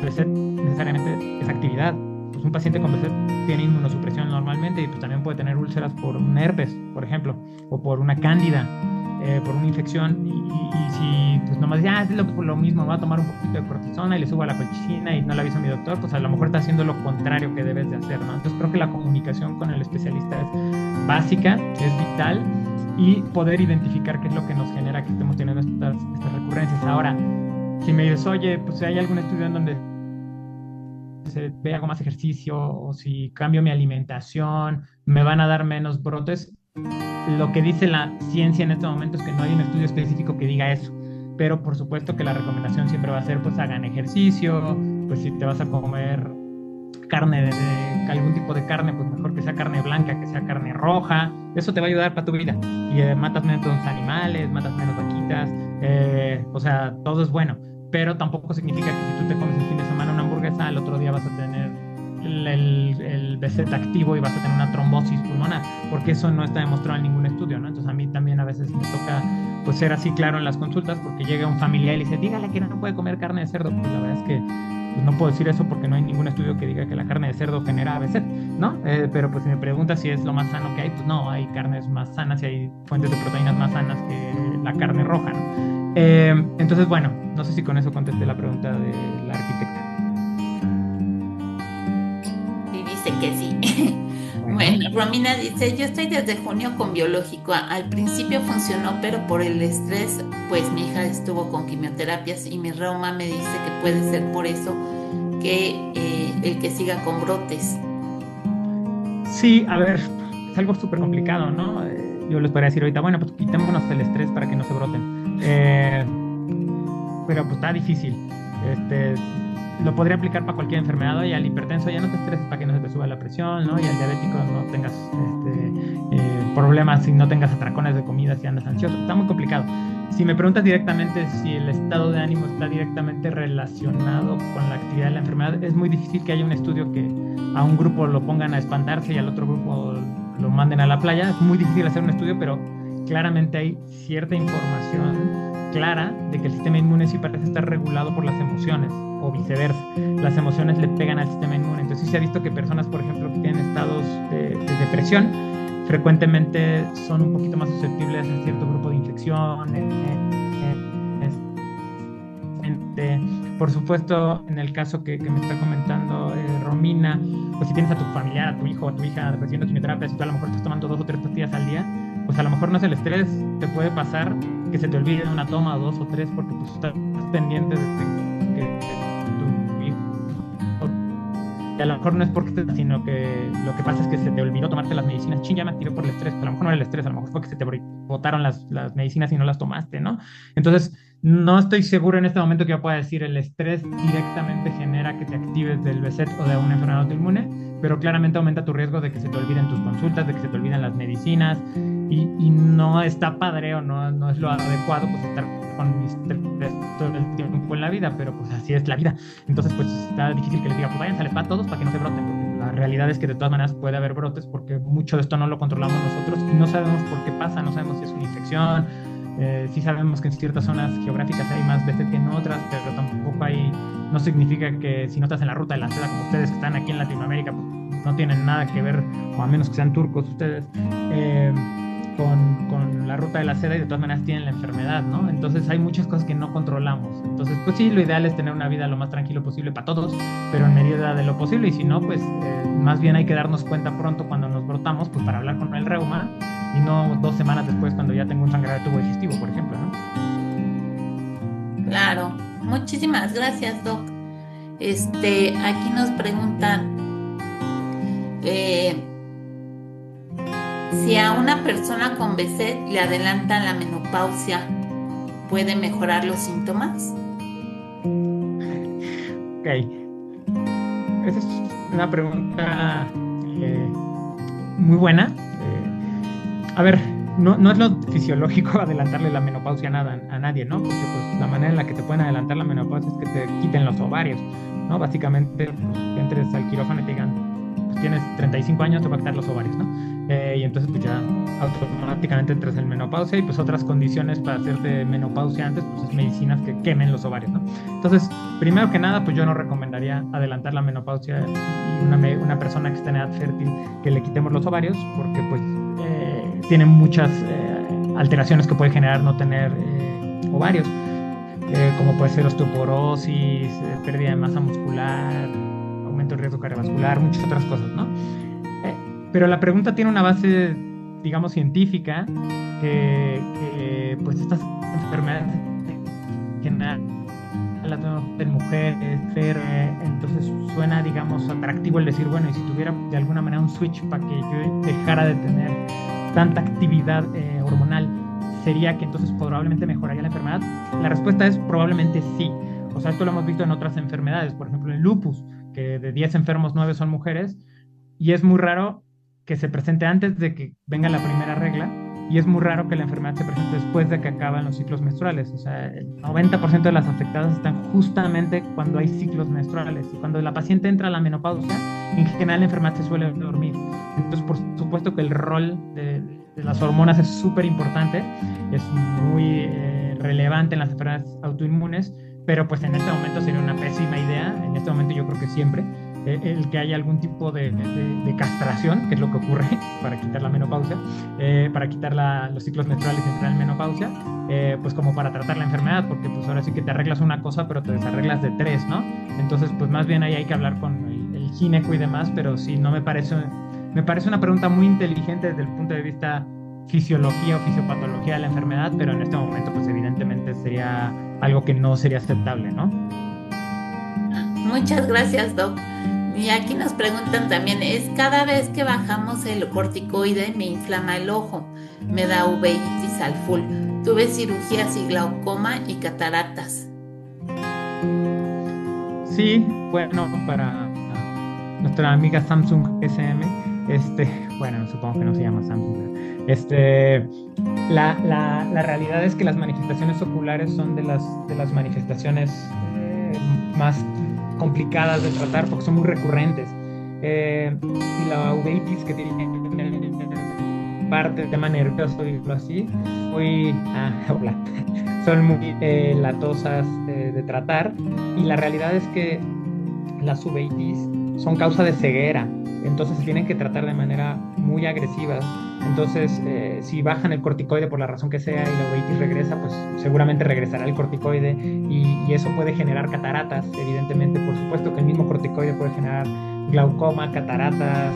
necesariamente es actividad. Pues un paciente con BSET tiene inmunosupresión normalmente, y pues también puede tener úlceras por un herpes, por ejemplo, o por una cándida, por una infección, y si pues nomás dice, es lo mismo, va a tomar un poquito de cortisona y le subo a la colchicina y no le aviso a mi doctor, pues a lo mejor está haciendo lo contrario que debes de hacer, ¿no? Entonces creo que la comunicación con el especialista es básica, es vital, y poder identificar qué es lo que nos genera que estemos teniendo estas recurrencias. Ahora, si me dices, oye, pues hay algún estudio en donde se ve hago más ejercicio, o si cambio mi alimentación, me van a dar menos brotes. Lo que dice la ciencia en este momento es que no hay un estudio específico que diga eso, pero por supuesto que la recomendación siempre va a ser, pues hagan ejercicio, pues si te vas a comer carne, algún tipo de carne, pues mejor que sea carne blanca, que sea carne roja, eso te va a ayudar para tu vida, y matas menos animales, matas menos vaquitas, o sea, todo es bueno, pero tampoco significa que si tú te comes el fin de semana una hamburguesa, al otro día vas a tener el BSET activo y vas a tener una trombosis pulmonar, porque eso no está demostrado en ningún estudio, ¿no? Entonces a mí también a veces me toca pues ser así claro en las consultas, porque llega un familiar y le dice, dígale que no puede comer carne de cerdo. Pues la verdad es que pues, no puedo decir eso porque no hay ningún estudio que diga que la carne de cerdo genera BSET, ¿no? Pero pues si me preguntas si es lo más sano que hay, pues no, hay carnes más sanas y hay fuentes de proteínas más sanas que la carne roja, ¿no? Entonces, bueno, no sé si con eso contesté la pregunta de la arquitecta. dice que sí. Bueno, Bueno, Romina dice, yo estoy desde junio con biológico. Al principio funcionó, pero por el estrés, pues mi hija estuvo con quimioterapias y mi reuma me dice que puede ser por eso que el que siga con brotes. sí, a ver, es algo súper complicado, ¿no? Yo les podría decir ahorita, bueno, pues quitémonos el estrés para que no se broten. Pero pues está difícil. Este, lo podría aplicar para cualquier enfermedad. Y al hipertenso ya no te estreses para que no se te suba la presión, ¿no? Y al diabético no tengas problemas y no tengas atracones de comida si andas ansioso. Está muy complicado. Si me preguntas directamente si el estado de ánimo está directamente relacionado con la actividad de la enfermedad, es muy difícil que haya un estudio que a un grupo lo pongan a espantarse y al otro grupo lo manden a la playa. Es muy difícil hacer un estudio, pero claramente hay cierta información clara de que el sistema inmune sí parece estar regulado por las emociones o viceversa. Las emociones le pegan al sistema inmune. Entonces sí se ha visto que personas, por ejemplo, que tienen estados de depresión, frecuentemente son un poquito más susceptibles a cierto grupo de infección. Por supuesto, en el caso que me está comentando Romina, pues si tienes a tu familiar, a tu hijo o a tu hija recibiendo quimioterapia, si tú a lo mejor estás tomando 2 o 3 pastillas al día, pues a lo mejor no es el estrés, te puede pasar que se te olvide una toma o 2 o 3 porque pues estás pendiente de que tu hijo, y a lo mejor no es porque estés, sino que lo que pasa es que se te olvidó tomarte las medicinas. Chin, ya me activé por el estrés, pero a lo mejor no era el estrés, a lo mejor fue que se te botaron las medicinas y no las tomaste, ¿no? Entonces, no estoy seguro en este momento que yo pueda decir el estrés directamente genera que te actives del BSET o de una enfermedad autoinmune, pero claramente aumenta tu riesgo de que se te olviden tus consultas, de que se te olviden las medicinas, y no está padre o no es lo adecuado pues estar con estrés todo el tiempo en la vida, pero pues así es la vida. Entonces pues está difícil que les diga, pues vayan al spa todos para que no se broten, porque la realidad es que de todas maneras puede haber brotes porque mucho de esto no lo controlamos nosotros y no sabemos por qué pasa, no sabemos si es una infección. Sí sabemos que en ciertas zonas geográficas hay más BSET que en otras, pero tampoco hay, no significa que si no estás en la ruta de la seda como ustedes que están aquí en Latinoamérica, pues no tienen nada que ver, o a menos que sean turcos ustedes, con la ruta de la seda, y de todas maneras tienen la enfermedad, ¿no? Entonces hay muchas cosas que no controlamos. Entonces, pues sí, lo ideal es tener una vida lo más tranquilo posible para todos, pero en medida de lo posible, y si no, pues más bien hay que darnos cuenta pronto cuando nos brotamos, pues para hablar con el reuma, y no 2 semanas después cuando ya tengo un sangrado de tubo digestivo, por ejemplo, ¿no? Claro, muchísimas gracias, Doc. Aquí nos preguntan si a una persona con BSET le adelantan la menopausia, ¿puede mejorar los síntomas? Ok. Esa es una pregunta muy buena. A ver, no es lo fisiológico adelantarle la menopausia a nadie, ¿no? Porque pues la manera en la que te pueden adelantar la menopausia es que te quiten los ovarios, ¿no? Básicamente, pues, que entres al quirófano y te digan, pues tienes 35 años, te va a quitar los ovarios, ¿no? Y entonces pues ya automáticamente entras en menopausia, y pues otras condiciones para hacerte menopausia antes, pues es medicinas que quemen los ovarios, ¿no? Entonces, primero que nada, pues yo no recomendaría adelantar la menopausia y una persona que está en edad fértil que le quitemos los ovarios, porque pues tiene muchas alteraciones que puede generar no tener ovarios, como puede ser osteoporosis, pérdida de masa muscular, aumento del riesgo cardiovascular, muchas otras cosas, ¿no? Pero la pregunta tiene una base, digamos, científica, que pues estas enfermedades en mujeres, entonces suena, digamos, atractivo el decir, bueno, y si tuviera de alguna manera un switch para que yo dejara de tener tanta actividad hormonal, ¿sería que entonces probablemente mejoraría la enfermedad? La respuesta es probablemente sí. O sea, esto lo hemos visto en otras enfermedades, por ejemplo en lupus, que de 10 enfermos 9 son mujeres, y es muy raro que se presente antes de que venga la primera regla, y es muy raro que la enfermedad se presente después de que acaban los ciclos menstruales. O sea, el 90% de las afectadas están justamente cuando hay ciclos menstruales, y cuando la paciente entra a la menopausia, en general la enfermedad se suele dormir. Entonces, por supuesto que el rol de las hormonas es súper importante, es muy relevante en las enfermedades autoinmunes, pero pues en este momento sería una pésima idea, en este momento yo creo que siempre, el que haya algún tipo de castración, que es lo que ocurre para quitar la menopausia, para quitar los ciclos menstruales y entrar en menopausia, pues como para tratar la enfermedad, porque pues ahora sí que te arreglas una cosa, pero te desarreglas de 3, ¿no? Entonces, pues más bien ahí hay que hablar con el gineco y demás, pero sí, no me parece una pregunta muy inteligente desde el punto de vista fisiología o fisiopatología de la enfermedad, pero en este momento, pues evidentemente sería algo que no sería aceptable, ¿no? Muchas gracias, Doc. Y aquí nos preguntan también, es cada vez que bajamos el corticoide me inflama el ojo, me da uveitis al full. Tuve cirugías y glaucoma y cataratas. Sí, bueno, para nuestra amiga Samsung SM, bueno, supongo que no se llama Samsung, pero, la realidad es que las manifestaciones oculares son de las manifestaciones más complicadas de tratar porque son muy recurrentes. Y la uveitis que tiene parte del tema nervioso, digo así, hola, son muy latosas de tratar, y la realidad es que las uveitis son causa de ceguera, entonces se tienen que tratar de manera muy agresiva. Entonces, si bajan el corticoide por la razón que sea y la uveitis regresa, pues seguramente regresará el corticoide y eso puede generar cataratas, evidentemente. Por supuesto que el mismo corticoide puede generar glaucoma, cataratas,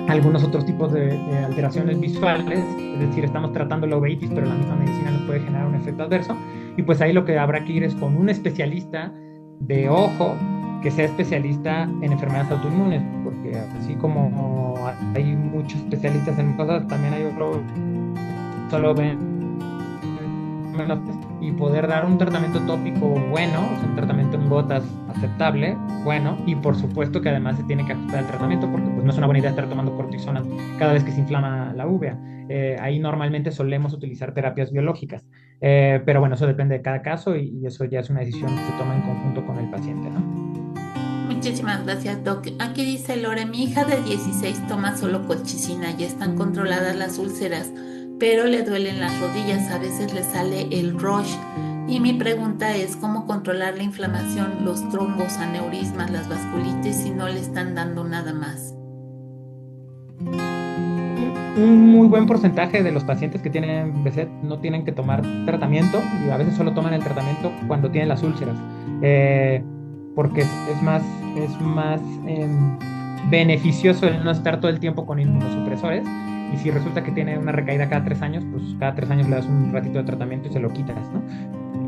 algunos otros tipos de alteraciones visuales, es decir, estamos tratando la uveitis, pero la misma medicina nos puede generar un efecto adverso, y pues ahí lo que habrá que ir es con un especialista de ojo que sea especialista en enfermedades autoinmunes, porque así como hay muchos especialistas en cosas, también hay otro solo ven y poder dar un tratamiento tópico bueno, o sea, un tratamiento en gotas aceptable, bueno, y por supuesto que además se tiene que ajustar el tratamiento porque pues no es una buena idea estar tomando cortisona cada vez que se inflama la uvea. Ahí normalmente solemos utilizar terapias biológicas, pero bueno, eso depende de cada caso y eso ya es una decisión que se toma en conjunto con el paciente, ¿no? Muchísimas gracias, Doc. Aquí dice Lore, mi hija de 16 toma solo colchicina y están controladas las úlceras, pero le duelen las rodillas, a veces le sale el rush. Y mi pregunta es, ¿cómo controlar la inflamación, los trombos, aneurismas, las vasculitis si no le están dando nada más? Un muy buen porcentaje de los pacientes que tienen BSET no tienen que tomar tratamiento y a veces solo toman el tratamiento cuando tienen las úlceras, porque es más beneficioso el no estar todo el tiempo con inmunosupresores. Y si resulta que tiene una recaída cada 3 años, pues cada 3 años le das un ratito de tratamiento y se lo quitas, ¿no?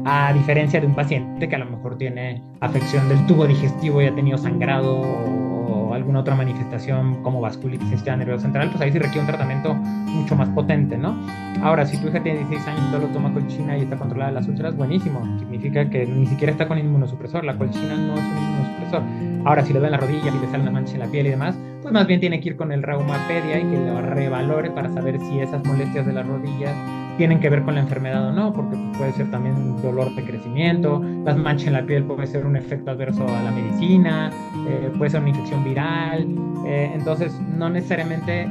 A diferencia de un paciente que a lo mejor tiene afección del tubo digestivo y ha tenido sangrado o alguna otra manifestación como vasculitis en sistema nervioso central, pues ahí sí requiere un tratamiento mucho más potente, ¿no? Ahora, si tu hija tiene 16 años y solo toma colchina y está controlada de las úlceras, buenísimo. Significa que ni siquiera está con inmunosupresor. La colchina no es un inmunosupresor. Ahora, si le duelen las rodillas y le sale una mancha en la piel y demás, pues más bien tiene que ir con el reumapedia y que lo revalore para saber si esas molestias de las rodillas tienen que ver con la enfermedad o no, porque pues, puede ser también un dolor de crecimiento, las manchas en la piel puede ser un efecto adverso a la medicina, puede ser una infección viral, entonces no necesariamente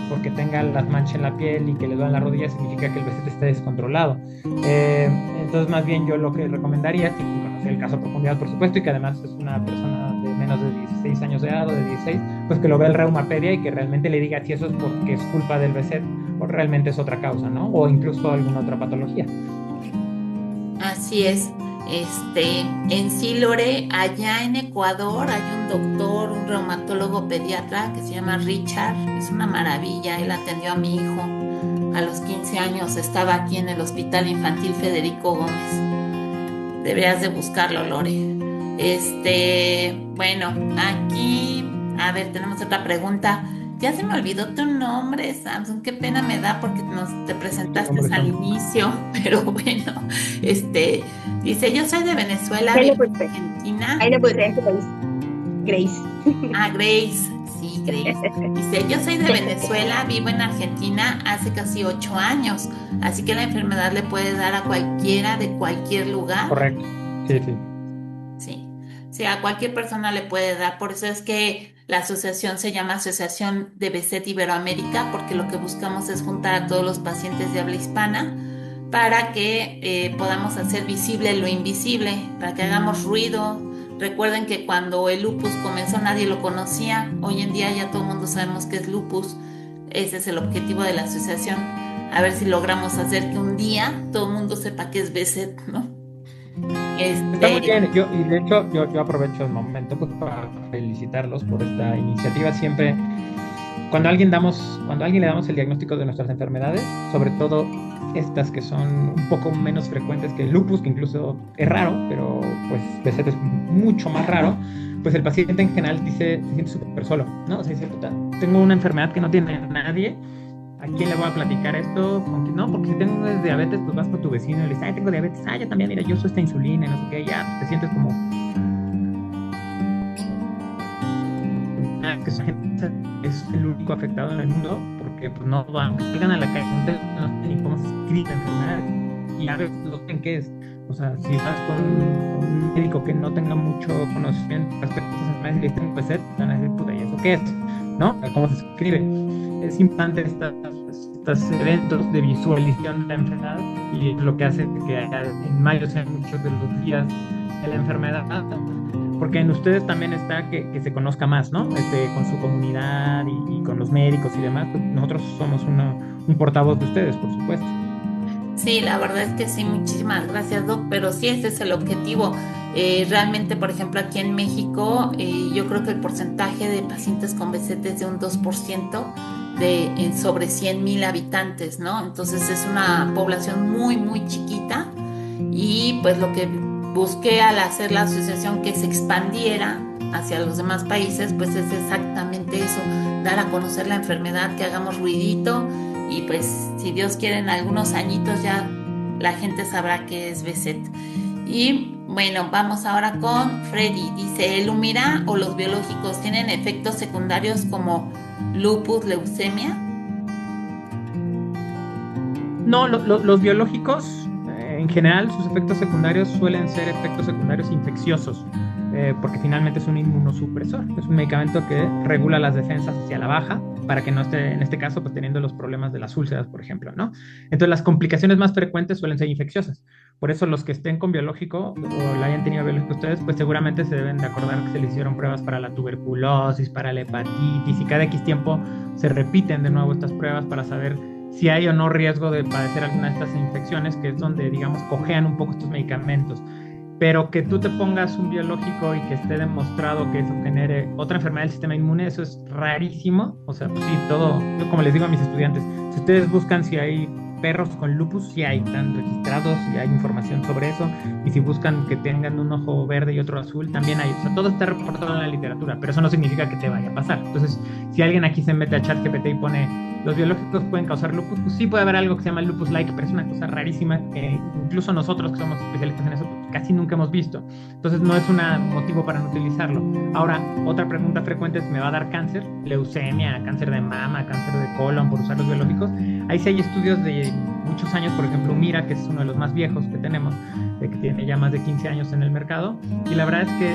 porque tenga las manchas en la piel y que le duelen las rodillas significa que el BSET esté descontrolado. Entonces más bien yo lo que recomendaría, sin conocer el caso a profundidad por supuesto, y que además es una persona de menos de 16 años de edad o de 16, pues que lo vea el reumapedia y que realmente le diga si eso es porque es culpa del BSET o realmente es otra causa, ¿no? O incluso alguna otra patología. Así es. En sí, Lore, allá en Ecuador hay un doctor, un reumatólogo pediatra que se llama Richard, es una maravilla, él atendió a mi hijo a los 15 años, estaba aquí en el Hospital Infantil Federico Gómez. Deberías de buscarlo, Lore. Bueno, aquí, a ver, tenemos otra pregunta. Ya se me olvidó tu nombre, Samson. Qué pena me da porque te presentaste al inicio, pero bueno, dice, yo soy de Venezuela, vivo en Argentina. Ahí le puse Grace. Ah, Grace, sí, Grace. Dice, yo soy de Venezuela, vivo en Argentina hace casi 8 años, así que la enfermedad le puede dar a cualquiera de cualquier lugar. Correcto, sí, sí. Sí, a cualquier persona le puede dar, por eso es que la asociación se llama Asociación de BSET Iberoamérica, porque lo que buscamos es juntar a todos los pacientes de habla hispana para que podamos hacer visible lo invisible, para que hagamos ruido. Recuerden que cuando el lupus comenzó nadie lo conocía, hoy en día ya todo el mundo sabemos qué es lupus, ese es el objetivo de la asociación, a ver si logramos hacer que un día todo el mundo sepa qué es BSET, ¿no? Está muy Este, bien, y de hecho yo aprovecho el momento pues, para felicitarlos por esta iniciativa. Siempre, cuando a alguien le damos el diagnóstico de nuestras enfermedades, sobre todo estas que son un poco menos frecuentes que el lupus, que incluso es raro, pero pues BZ es mucho más raro, pues el paciente en general dice, se siente súper solo, ¿no? O sea, dice, puta, tengo una enfermedad que no tiene nadie. ¿A quién le voy a platicar esto? No, porque si tengo diabetes, pues vas con tu vecino y le dices, ay, tengo diabetes, yo también, mira, yo uso esta insulina, y no sé qué, ya pues, te sientes como que esa gente es el único afectado en el mundo, porque pues no van, salgan a la calle, no sé ni cómo se escribe la enfermedad, y a veces no saben qué es. O sea, si vas con un médico que no tenga mucho conocimiento respecto a esas enfermedades y le dicen, pues, van a decir, puta, ¿y eso qué es? ¿No? ¿Cómo se escribe? Es importante estos eventos de visualización de la enfermedad, y es lo que hace que en mayo sean muchos de los días de la enfermedad, porque en ustedes también está que se conozca más, ¿no? Con su comunidad y con los médicos y demás, pues nosotros somos un portavoz de ustedes, por supuesto. sí, la verdad es que sí, muchísimas gracias, Doc, pero sí, ese es el objetivo. Realmente, por ejemplo, aquí en México, yo creo que el porcentaje de pacientes con BCT es de un 2% sobre 100,000 habitantes, ¿no? Entonces es una población muy, muy chiquita y pues lo que busqué al hacer la asociación que se expandiera hacia los demás países, pues es exactamente eso, dar a conocer la enfermedad, que hagamos ruidito y pues si Dios quiere en algunos añitos ya la gente sabrá qué es BSET. Y bueno, vamos ahora con Freddy. Dice, ¿el Humira o los biológicos tienen efectos secundarios como lupus, leucemia? No, los biológicos, en general, sus efectos secundarios suelen ser efectos secundarios infecciosos, porque finalmente es un inmunosupresor, es un medicamento que regula las defensas hacia la baja para que no esté, en este caso, pues teniendo los problemas de las úlceras, por ejemplo, ¿no? Entonces, las complicaciones más frecuentes suelen ser infecciosas. Por eso, los que estén con biológico o la hayan tenido biológico ustedes, pues seguramente se deben de acordar que se les hicieron pruebas para la tuberculosis, para la hepatitis, y cada X tiempo se repiten de nuevo estas pruebas para saber si hay o no riesgo de padecer alguna de estas infecciones, que es donde, digamos, cojean un poco estos medicamentos. Pero que tú te pongas un biológico y que esté demostrado que eso genere otra enfermedad del sistema inmune, eso es rarísimo. O sea, pues sí, todo, yo como les digo a mis estudiantes, si ustedes buscan si hay perros con lupus, sí hay, están registrados, y hay información sobre eso, y si buscan que tengan un ojo verde y otro azul, también hay, o sea, todo está reportado en la literatura, pero eso no significa que te vaya a pasar. Entonces, si alguien aquí se mete a ChatGPT y pone, ¿los biológicos pueden causar lupus? Pues sí puede haber algo que se llama lupus-like, pero es una cosa rarísima que incluso nosotros que somos especialistas en eso, pues casi nunca hemos visto. Entonces no es un motivo para no utilizarlo. Ahora, otra pregunta frecuente es, ¿me va a dar cáncer? Leucemia, cáncer de mama, cáncer de colon por usar los biológicos. Ahí sí hay estudios de muchos años, por ejemplo, Humira, que es uno de los más viejos que tenemos, que tiene ya más de 15 años en el mercado, y la verdad es que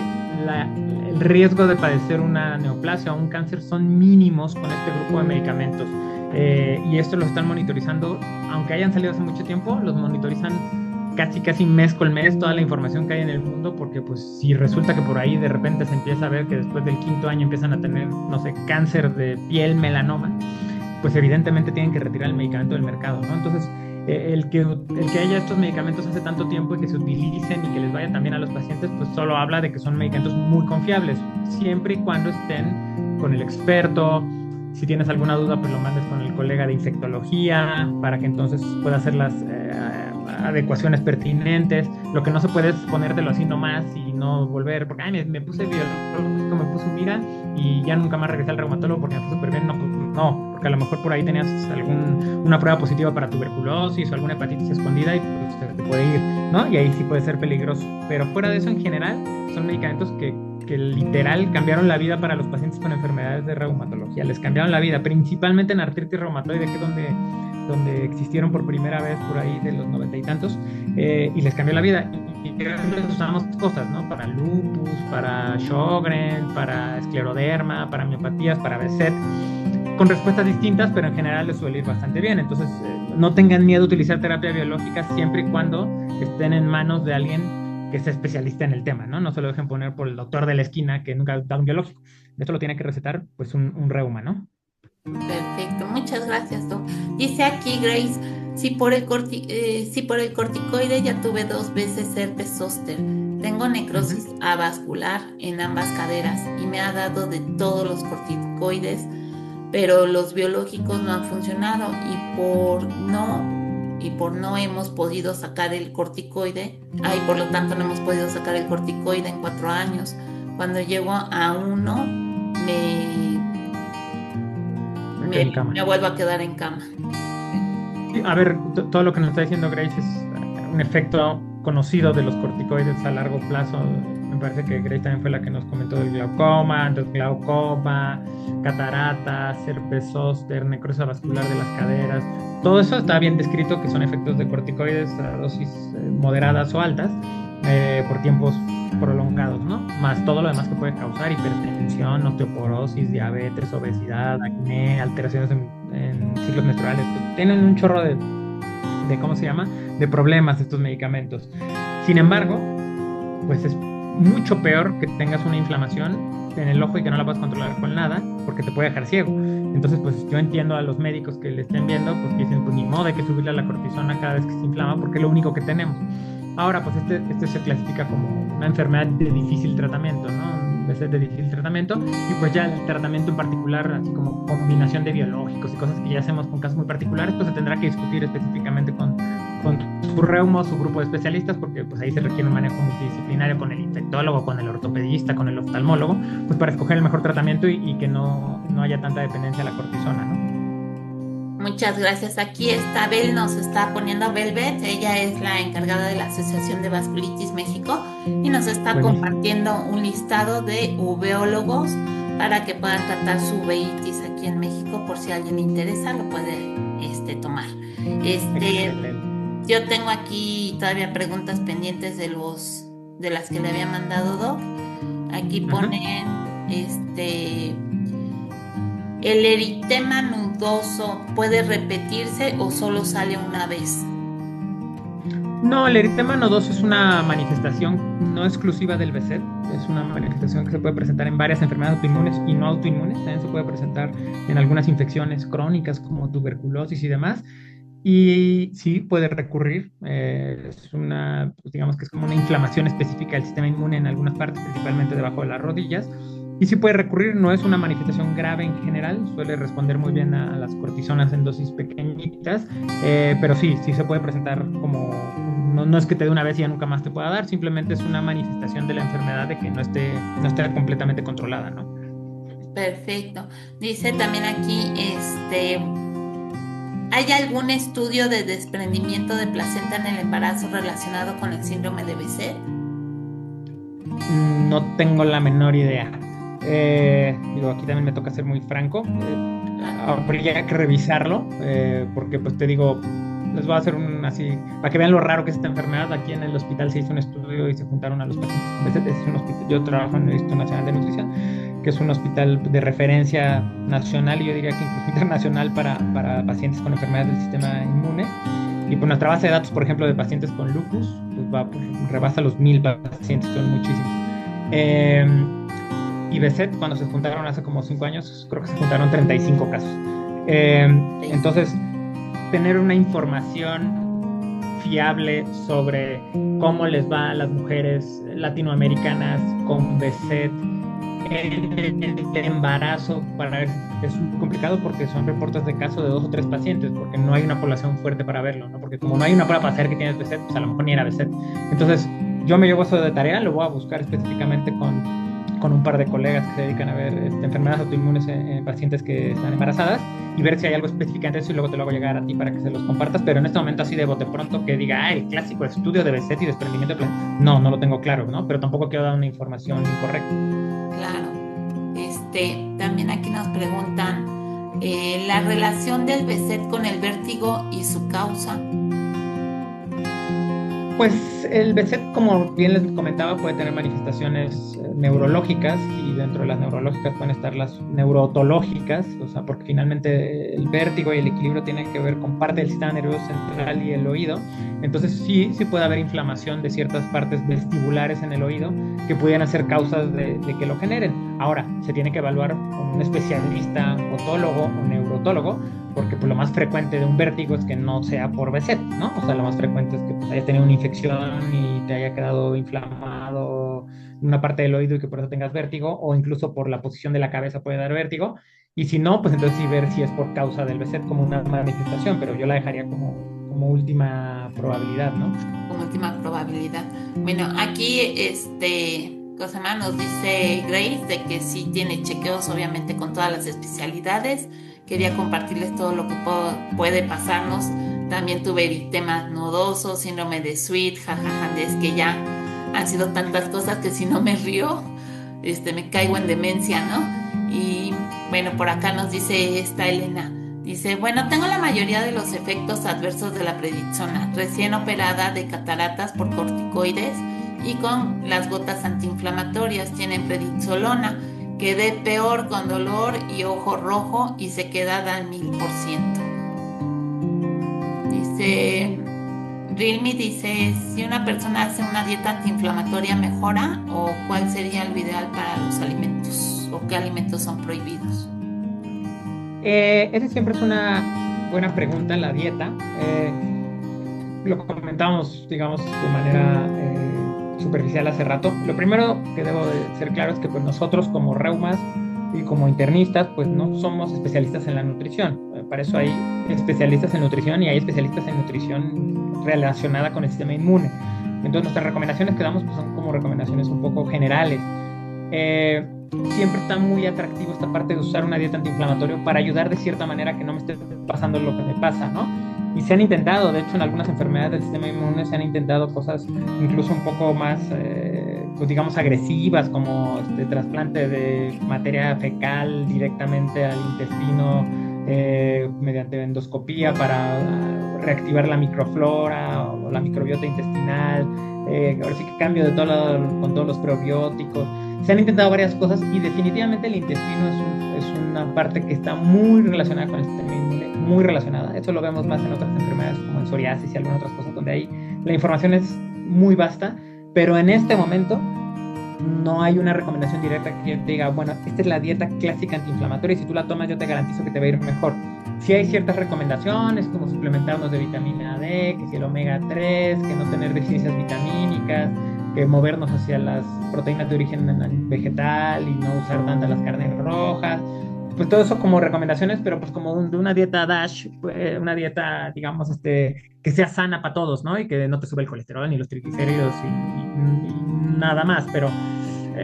el riesgo de padecer una neoplasia o un cáncer son mínimos con este grupo de medicamentos. Y esto lo están monitorizando, aunque hayan salido hace mucho tiempo, los monitorizan casi mes con mes, toda la información que hay en el mundo, porque pues si resulta que por ahí de repente se empieza a ver que después del quinto año empiezan a tener, no sé, cáncer de piel, melanoma, pues evidentemente tienen que retirar el medicamento del mercado, ¿no? Entonces, el que haya estos medicamentos hace tanto tiempo y que se utilicen y que les vaya también a los pacientes, pues solo habla de que son medicamentos muy confiables, siempre y cuando estén con el experto. Si tienes alguna duda, pues lo mandes con el colega de infectología para que entonces pueda hacer las adecuaciones pertinentes. Lo que no se puede es ponértelo así nomás y no volver, porque ay, me puse biológico, me puse Humira y ya nunca más regresé al reumatólogo porque me fue súper bien. No, pues no, porque a lo mejor por ahí tenías una prueba positiva para tuberculosis o alguna hepatitis escondida y pues te puede ir, ¿no? Y ahí sí puede ser peligroso. Pero fuera de eso, en general, son medicamentos que literal cambiaron la vida para los pacientes con enfermedades de reumatología. Les cambiaron la vida, principalmente en artritis reumatoide, que es donde existieron por primera vez por ahí de los 90 y tantos, y les cambió la vida. Y usamos cosas, ¿no? Para lupus, para Sjögren, para escleroderma, para miopatías, para BSET, con respuestas distintas, pero en general les suele ir bastante bien. Entonces, no tengan miedo a utilizar terapia biológica siempre y cuando estén en manos de alguien que sea especialista en el tema, ¿no? No se lo dejen poner por el doctor de la esquina que nunca da un biológico. Esto lo tiene que recetar, pues, un reuma, ¿no? Perfecto, muchas gracias, Doc. Dice aquí Grace, Sí, por el corticoide ya tuve 2 veces herpes zóster. Tengo necrosis Ujú. avascular en ambas caderas y me ha dado de todos los corticoides, pero los biológicos no han funcionado y por no hemos podido sacar el corticoide, por lo tanto no hemos podido sacar el corticoide en 4 años. Cuando llego a uno, me, Me quedé en cama. me vuelvo a quedar en cama. Sí, a ver, todo lo que nos está diciendo Grace es un efecto conocido de los corticoides a largo plazo. Me parece que Grace también fue la que nos comentó del glaucoma, entonces glaucoma, cataratas, herpes zóster, necrosis vascular de las caderas. Todo eso está bien descrito que son efectos de corticoides a dosis moderadas o altas por tiempos prolongados, ¿no? Más todo lo demás que puede causar hipertensión, osteoporosis, diabetes, obesidad, acné, alteraciones en ciclos menstruales. Tienen un chorro ¿cómo se llama? De problemas estos medicamentos. Sin embargo, pues es mucho peor que tengas una inflamación en el ojo y que no la puedas controlar con nada, porque te puede dejar ciego. Entonces, pues yo entiendo a los médicos que le estén viendo, pues que dicen, pues ni modo, hay que subirle a la cortisona cada vez que se inflama, porque es lo único que tenemos. Ahora, pues este se clasifica como una enfermedad de difícil tratamiento, ¿no? De difícil tratamiento, y pues ya el tratamiento en particular, así como combinación de biológicos y cosas que ya hacemos con casos muy particulares, pues se tendrá que discutir específicamente con su reumo, su grupo de especialistas, porque pues ahí se requiere un manejo multidisciplinario con el infectólogo, con el ortopedista, con el oftalmólogo, pues para escoger el mejor tratamiento y que no haya tanta dependencia a la cortisona, ¿no? Muchas gracias. Aquí está Bel, nos está poniendo Velvet. Ella es la encargada de la Asociación de Vasculitis México y nos está Buenísimo. compartiendo un listado de uveólogos para que puedan tratar su uveitis aquí en México. Por si a alguien le interesa, lo puede tomar. Excelente. Yo tengo aquí todavía preguntas pendientes de las que le había mandado Doc. Aquí ponen ¿el eritema nudoso puede repetirse o solo sale una vez? No, el eritema nodoso es una manifestación no exclusiva del BSET, es una manifestación que se puede presentar en varias enfermedades autoinmunes y no autoinmunes, también se puede presentar en algunas infecciones crónicas como tuberculosis y demás, y sí puede recurrir, es pues digamos que es como una inflamación específica del sistema inmune en algunas partes, principalmente debajo de las rodillas, y sí puede recurrir, no es una manifestación grave en general, suele responder muy bien a las cortisonas en dosis pequeñitas, pero sí se puede presentar como, no es que te dé una vez y ya nunca más te pueda dar, simplemente es una manifestación de la enfermedad de que no esté completamente controlada, ¿no? Perfecto. Dice también aquí, ¿hay algún estudio de desprendimiento de placenta en el embarazo relacionado con el síndrome de Behçet? No tengo la menor idea. Digo, aquí también me toca ser muy franco. Habría que revisarlo, porque pues te digo, les voy a hacer así, para que vean lo raro que es esta enfermedad. Aquí en el hospital se hizo un estudio y se juntaron a los pacientes con BSET. Yo trabajo en el Instituto Nacional de Nutrición, que es un hospital de referencia nacional y yo diría que incluso internacional para pacientes con enfermedades del sistema inmune. Y por nuestra base de datos, por ejemplo, de pacientes con lupus, pues rebasa los 1000 pacientes, son muchísimos. Y BSET, cuando se juntaron hace como 5 años, creo que se juntaron 35 casos. Entonces, tener una información fiable sobre cómo les va a las mujeres latinoamericanas con BSET en el embarazo para ver, es muy complicado porque son reportes de casos de 2 o 3 pacientes, porque no hay una población fuerte para verlo, ¿no? Porque como no hay una prueba para saber que tienes BSET, pues a lo mejor ni era BSET. Entonces, yo me llevo eso de tarea, lo voy a buscar específicamente con un par de colegas que se dedican a ver enfermedades autoinmunes en pacientes que están embarazadas y ver si hay algo específicamente de eso y luego te lo hago llegar a ti para que se los compartas, pero en este momento así de bote pronto que diga, el clásico estudio de BSET y desprendimiento de placenta, no lo tengo claro, ¿no? Pero tampoco quiero dar una información incorrecta. Claro. También aquí nos preguntan la relación del BSET con el vértigo y su causa. Pues el BSET, como bien les comentaba, puede tener manifestaciones neurológicas y dentro de las neurológicas pueden estar las neurotológicas, o sea, porque finalmente el vértigo y el equilibrio tienen que ver con parte del sistema nervioso central y el oído. Entonces sí puede haber inflamación de ciertas partes vestibulares en el oído que pudieran ser causas de que lo generen. Ahora, se tiene que evaluar con un especialista, otólogo o traumatólogo, porque pues, lo más frecuente de un vértigo es que no sea por BSET, ¿no? O sea, lo más frecuente es que pues, haya tenido una infección y te haya quedado inflamado una parte del oído y que por eso tengas vértigo, o incluso por la posición de la cabeza puede dar vértigo. Y si no, pues entonces sí ver si es por causa del BSET como una manifestación, pero yo la dejaría como última probabilidad, ¿no? Como última probabilidad. Bueno, aquí cosa más nos dice Grace de que sí tiene chequeos obviamente con todas las especialidades. Quería compartirles todo lo que puede pasarnos. También tuve eritema nodoso, síndrome de Sweet, jajaja, es que ya han sido tantas cosas que si no me río, me caigo en demencia, ¿no? Y bueno, por acá nos dice esta Elena. Dice, bueno, tengo la mayoría de los efectos adversos de la prednisona, recién operada de cataratas por corticoides y con las gotas antiinflamatorias. Tienen prednisolona. Quedé peor con dolor y ojo rojo y sequedad al 1000%. Dice, Realme dice, si una persona hace una dieta antiinflamatoria, ¿mejora? ¿O cuál sería lo ideal para los alimentos? ¿O qué alimentos son prohibidos? Esa siempre es una buena pregunta, la dieta. Lo comentamos, digamos, de manera superficial hace rato. Lo primero que debo de ser claro es que pues, nosotros como reumas y como internistas, pues no somos especialistas en la nutrición. Para eso hay especialistas en nutrición y hay especialistas en nutrición relacionada con el sistema inmune. Entonces nuestras recomendaciones que damos pues, son como recomendaciones un poco generales. Siempre está muy atractivo esta parte de usar una dieta antiinflamatoria para ayudar de cierta manera que no me esté pasando lo que me pasa, ¿no? Y se han intentado, de hecho en algunas enfermedades del sistema inmune se han intentado cosas incluso un poco más, pues digamos, agresivas, como trasplante de materia fecal directamente al intestino mediante endoscopía para reactivar la microflora o la microbiota intestinal. Ahora sí que cambio de con todos los probióticos. Se han intentado varias cosas y definitivamente el intestino es una parte que está muy relacionada con el sistema inmune, muy relacionada. Eso lo vemos más en otras enfermedades como en psoriasis y algunas otras cosas donde ahí la información es muy vasta, pero en este momento no hay una recomendación directa que te diga, bueno, esta es la dieta clásica antiinflamatoria y si tú la tomas yo te garantizo que te va a ir mejor. Sí hay ciertas recomendaciones como suplementarnos de vitamina D, que si el omega 3, que no tener deficiencias vitamínicas, que movernos hacia las proteínas de origen vegetal y no usar tantas las carnes rojas, pues todo eso como recomendaciones, pero pues como de una dieta DASH, una dieta, digamos, que sea sana para todos, ¿no? Y que no te sube el colesterol ni los triglicéridos y nada más, pero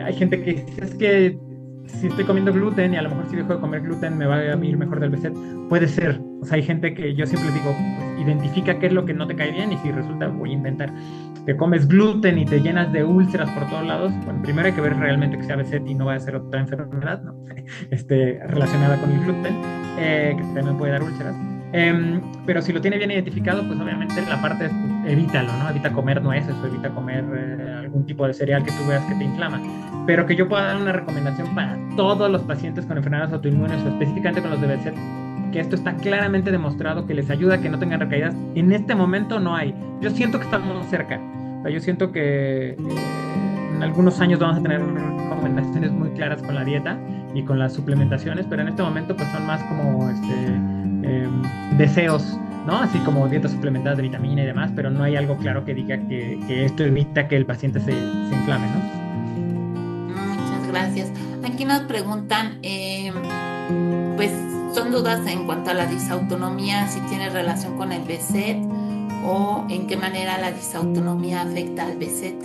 hay gente que dice, es que si estoy comiendo gluten y a lo mejor si dejo de comer gluten me va a ir mejor del BSET. Puede ser, o sea, hay gente que yo siempre digo, pues, identifica qué es lo que no te cae bien y si resulta, voy a inventar, que comes gluten y te llenas de úlceras por todos lados, bueno, primero hay que ver realmente que sea BSET y no vaya a ser otra enfermedad, ¿no? Relacionada con el gluten, que también puede dar úlceras. Pero si lo tiene bien identificado, pues obviamente la parte es, pues, evítalo, ¿no? Evita comer nueces o evita comer algún tipo de cereal que tú veas que te inflama. Pero que yo pueda dar una recomendación para todos los pacientes con enfermedades autoinmunes o específicamente con los de BSET, que esto está claramente demostrado que les ayuda a que no tengan recaídas. En este momento no hay. Yo siento que estamos cerca. O sea, yo siento que en algunos años vamos a tener recomendaciones muy claras con la dieta y con las suplementaciones, pero en este momento pues son más como deseos, ¿no? Así como dietas suplementadas de vitamina y demás, pero no hay algo claro que diga que esto evita que el paciente se inflame, ¿no? Muchas gracias. Aquí nos preguntan, pues son dudas en cuanto a la disautonomía, si tiene relación con el BSET o en qué manera la disautonomía afecta al BSET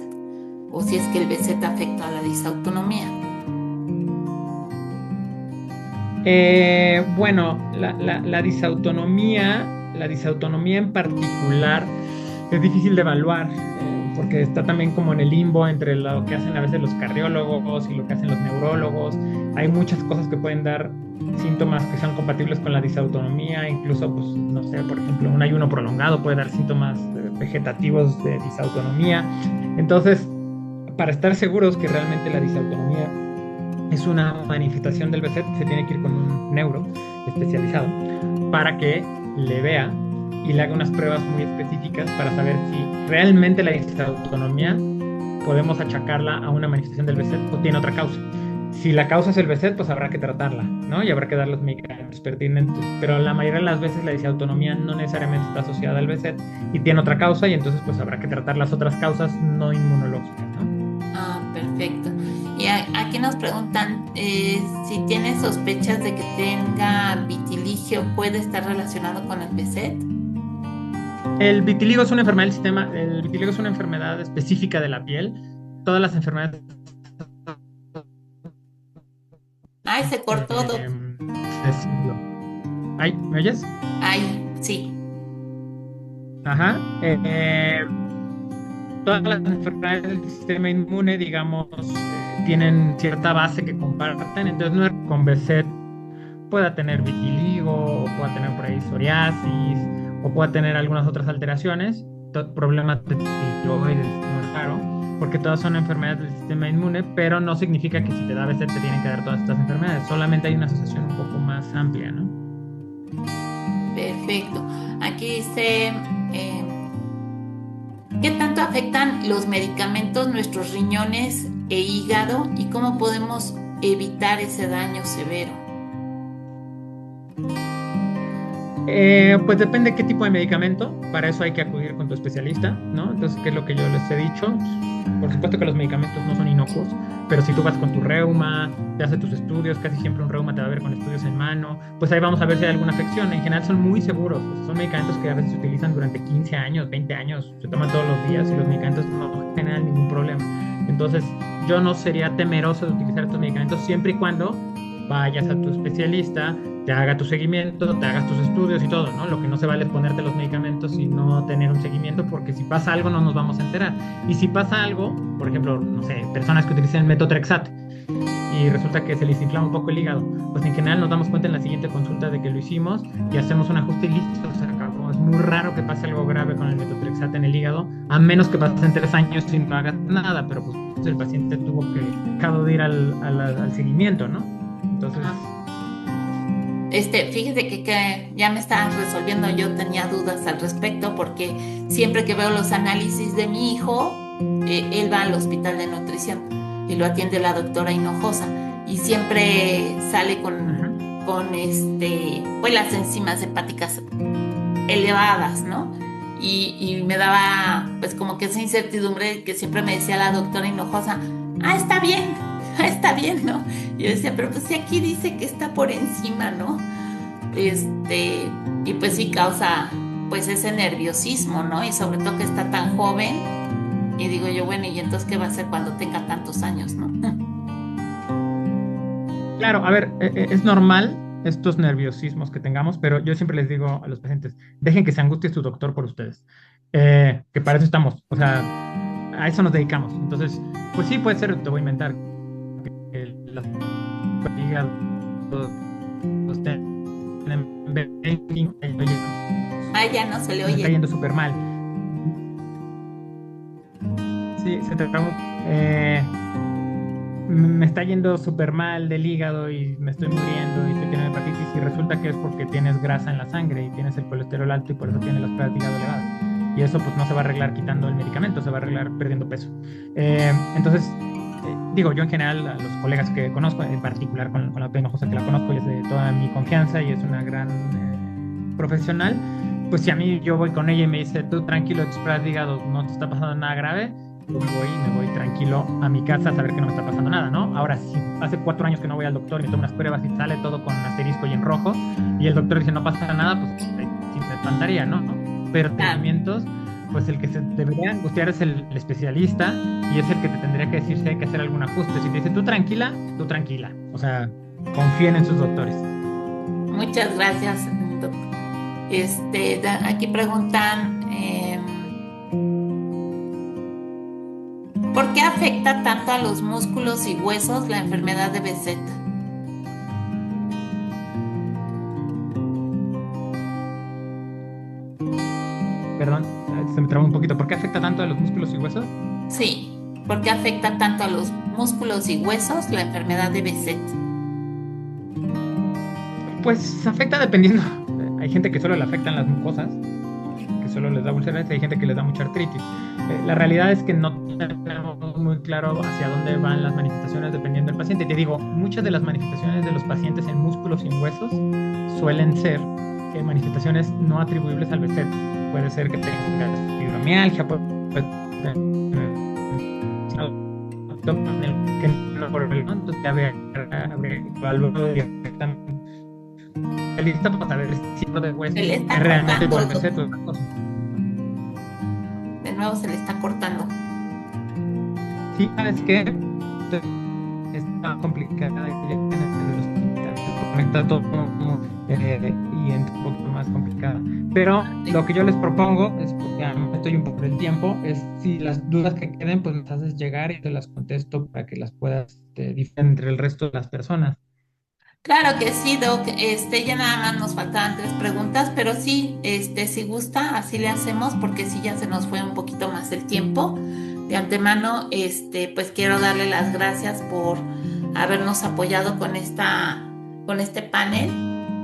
o si es que el BSET afecta a la disautonomía. Bueno, la disautonomía en particular es difícil de evaluar porque está también como en el limbo entre lo que hacen a veces los cardiólogos y lo que hacen los neurólogos. Hay muchas cosas que pueden dar síntomas que sean compatibles con la disautonomía, incluso, pues, no sé, por ejemplo, un ayuno prolongado puede dar síntomas vegetativos de disautonomía. Entonces, para estar seguros que realmente la disautonomía es una manifestación del BSET, se tiene que ir con un neuro especializado para que le vea y le haga unas pruebas muy específicas para saber si realmente la disautonomía podemos achacarla a una manifestación del BSET o tiene otra causa. Si la causa es el BSET, pues habrá que tratarla, ¿no? Y habrá que dar los medicamentos pertinentes. Pero la mayoría de las veces la disautonomía no necesariamente está asociada al BSET y tiene otra causa y entonces pues habrá que tratar las otras causas no inmunológicas, ¿no? Ah, perfecto. Y aquí nos preguntan si tiene sospechas de que tenga vitiligio, ¿puede estar relacionado con el BSET? El vitiligo es una enfermedad del sistema, el vitiligo es una enfermedad específica de la piel. Todas las enfermedades Ay, se cortó, eh, es- Ay, ¿me oyes? Ay, sí. Ajá. Todas las enfermedades del sistema inmune, digamos, tienen cierta base que comparten, entonces no es que con BSET pueda tener vitiligo, o pueda tener por ahí psoriasis, o pueda tener algunas otras alteraciones, problemas de tiroides, no es raro, porque todas son enfermedades del sistema inmune, pero no significa que si te da BSET te tienen que dar todas estas enfermedades, solamente hay una asociación un poco más amplia, ¿no? Perfecto. Aquí dice, ¿qué tanto afectan los medicamentos nuestros riñones e hígado y cómo podemos evitar ese daño severo? Pues depende qué tipo de medicamento, para eso hay que acudir con tu especialista, ¿no? Entonces, ¿qué es lo que yo les he dicho? Por supuesto que los medicamentos no son inocuos, pero si tú vas con tu reuma, te hace tus estudios, casi siempre un reuma te va a ver con estudios en mano, pues ahí vamos a ver si hay alguna afección. En general son muy seguros, son medicamentos que a veces se utilizan durante 15 años, 20 años, se toman todos los días y los medicamentos no generan ningún problema. Entonces, yo no sería temeroso de utilizar estos medicamentos siempre y cuando vayas a tu especialista, te haga tu seguimiento, te hagas tus estudios y todo, ¿no? Lo que no se vale es ponerte los medicamentos y no tener un seguimiento, porque si pasa algo no nos vamos a enterar. Y si pasa algo, por ejemplo, no sé, personas que utilizan metotrexate y resulta que se les inflama un poco el hígado, pues en general nos damos cuenta en la siguiente consulta de que lo hicimos y hacemos un ajuste y listo, se acabó. Es muy raro que pase algo grave con el metotrexate en el hígado, a menos que pasen 3 años sin no hagas nada, pero pues el paciente tuvo que dejado de ir al seguimiento, ¿no? Entonces... Fíjese que ya me estaban resolviendo, yo tenía dudas al respecto porque siempre que veo los análisis de mi hijo, él va al hospital de nutrición y lo atiende la doctora Hinojosa y siempre sale con pues las enzimas hepáticas elevadas, ¿no? Y me daba pues como que esa incertidumbre que siempre me decía la doctora Hinojosa, está bien. Está bien, ¿no? Y yo decía, pero pues si aquí dice que está por encima, ¿no? Y pues sí causa pues ese nerviosismo, ¿no? Y sobre todo que está tan joven. Y digo yo, bueno, ¿y entonces qué va a hacer cuando tenga tantos años, no? Claro, a ver, es normal estos nerviosismos que tengamos, pero yo siempre les digo a los pacientes, dejen que se angustie su doctor por ustedes, que para eso estamos, o sea, a eso nos dedicamos. Entonces, pues sí, puede ser, te voy a inventar, que las los tienen 25 años. Ya no se le Me está oye. yendo súper mal. Sí, se te acabó. Me está yendo súper mal del hígado y me estoy muriendo y estoy teniendo hepatitis y resulta que es porque tienes grasa en la sangre y tienes el colesterol alto y por eso tienes las pruebas de hígado elevadas. Y eso pues no se va a arreglar quitando el medicamento, se va a arreglar perdiendo peso. Entonces, digo, yo en general a los colegas que conozco, en particular con la doctora Hinojosa que la conozco y es de toda mi confianza y es una gran profesional, pues si a mí yo voy con ella y me dice, tú tranquilo, tus pruebas de hígado no te está pasando nada grave, yo me voy tranquilo a mi casa a saber que no me está pasando nada, ¿no? Ahora, si hace 4 años que no voy al doctor y me tomo unas pruebas y sale todo con asterisco y en rojo, y el doctor dice no pasa nada, pues sí me espantaría, ¿no? Pero tratamientos, pues el que se debería angustiar es el especialista y es el que te tendría que decir si hay que hacer algún ajuste. Si te dice tú tranquila, o sea, confíen en sus doctores. Muchas gracias, doctor. Aquí preguntan, ¿por qué afecta tanto a los músculos y huesos la enfermedad de BSET? Perdón, se me trabó un poquito. ¿Por qué afecta tanto a los músculos y huesos? Sí, ¿por qué afecta tanto a los músculos y huesos la enfermedad de BSET? Pues afecta dependiendo. Hay gente que solo le afectan las mucosas, que solo les da úlceras, y hay gente que les da mucha artritis. La realidad es que no tenemos muy claro hacia dónde van las manifestaciones dependiendo del paciente. Te digo, muchas de las manifestaciones de los pacientes en músculos y en huesos suelen ser manifestaciones no atribuibles al BSET. Puede ser que tengas fibromialgia, puede tener que no por el entonces habría evaluado directamente lista para saber si el de hueso es realmente por el BSET o otra cosa. De nuevo se le está cortando. Sí, ¿sabes qué? Está complicada en el hospital. Se conecta todo y entra un poco más complicada. Pero lo que yo les propongo es, porque ya estoy un poco del tiempo, es si las dudas que queden, pues me las haces llegar y te las contesto para que las puedas diferenciar entre el resto de las personas. Claro que sí, Doc. Ya nada más nos faltaban 3 preguntas, pero sí, si gusta, así le hacemos, porque sí ya se nos fue un poquito más el tiempo. De antemano, pues quiero darle las gracias por habernos apoyado con este panel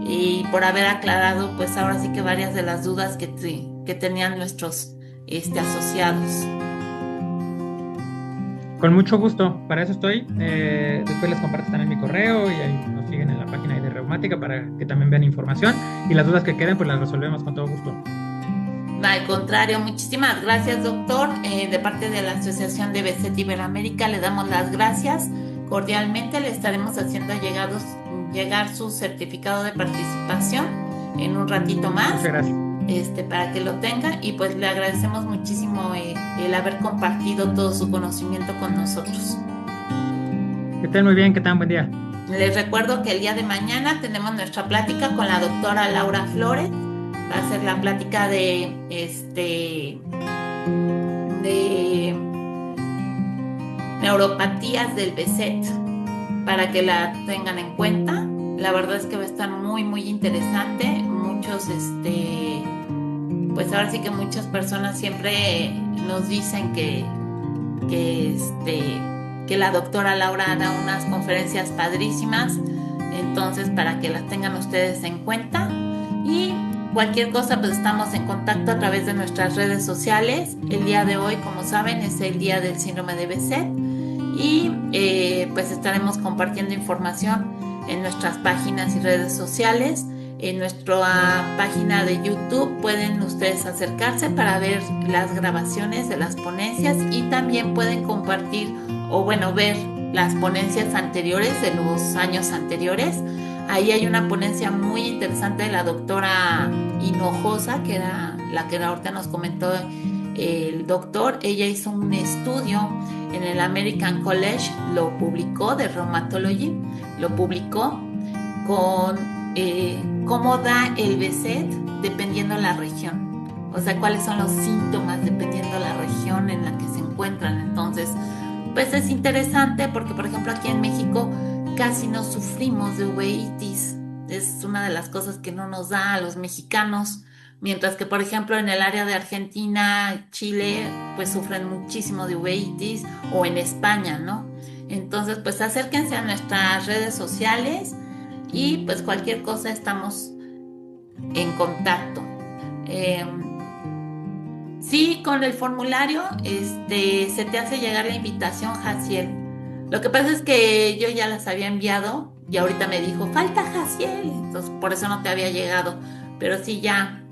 y por haber aclarado, pues ahora sí que varias de las dudas que tenían nuestros asociados. Con mucho gusto, para eso estoy. Después les comparto también mi correo y ahí nos siguen en la página ahí de Reumática para que también vean información y las dudas que queden pues las resolvemos con todo gusto. Al contrario, muchísimas gracias, doctor. De parte de la Asociación de BSET Iberoamérica le damos las gracias. Cordialmente le estaremos haciendo llegar su certificado de participación en un ratito más. Muchas gracias. Para que lo tenga y pues le agradecemos muchísimo el haber compartido todo su conocimiento con nosotros. Que estén muy bien, que tengan buen día. Les recuerdo que el día de mañana tenemos nuestra plática con la doctora Laura Flores. Va a ser la plática de neuropatías del BSET para que la tengan en cuenta. La verdad es que va a estar muy muy interesante. Muchos pues ahora sí que muchas personas siempre nos dicen que la doctora Laura da unas conferencias padrísimas, entonces para que las tengan ustedes en cuenta. Y cualquier cosa, pues estamos en contacto a través de nuestras redes sociales. El día de hoy, como saben, es el día del síndrome de BSET y pues estaremos compartiendo información en nuestras páginas y redes sociales. En nuestra página de YouTube pueden ustedes acercarse para ver las grabaciones de las ponencias y también pueden compartir o ver las ponencias anteriores de los años anteriores. Ahí hay una ponencia muy interesante de la doctora Hinojosa, que era la que ahorita nos comentó el doctor. Ella hizo un estudio en el American College, lo publicó, de Rheumatology, lo publicó con cómo da el BSET dependiendo la región, o sea, cuáles son los síntomas dependiendo la región en la que se encuentran. Entonces, pues es interesante porque, por ejemplo, aquí en México casi no sufrimos de uveitis, es una de las cosas que no nos da a los mexicanos, mientras que, por ejemplo, en el área de Argentina, Chile, pues sufren muchísimo de uveitis, o en España, ¿no? Entonces, pues acérquense a nuestras redes sociales y pues cualquier cosa estamos en contacto. Sí, con el formulario se te hace llegar la invitación, Jaciel. Lo que pasa es que yo ya las había enviado y ahorita me dijo, falta Jaciel, entonces por eso no te había llegado. Pero sí, ya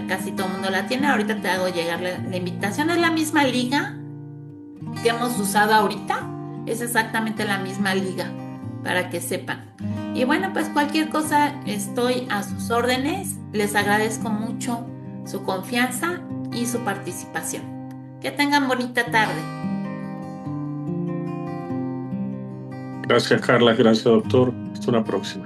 casi todo el mundo la tiene. Ahorita te hago llegar la invitación. Es la misma liga que hemos usado ahorita. Es exactamente la misma liga, para que sepan. Y bueno, pues cualquier cosa estoy a sus órdenes. Les agradezco mucho su confianza y su participación. Que tengan bonita tarde. Gracias, Carla. Gracias, doctor. Hasta una próxima.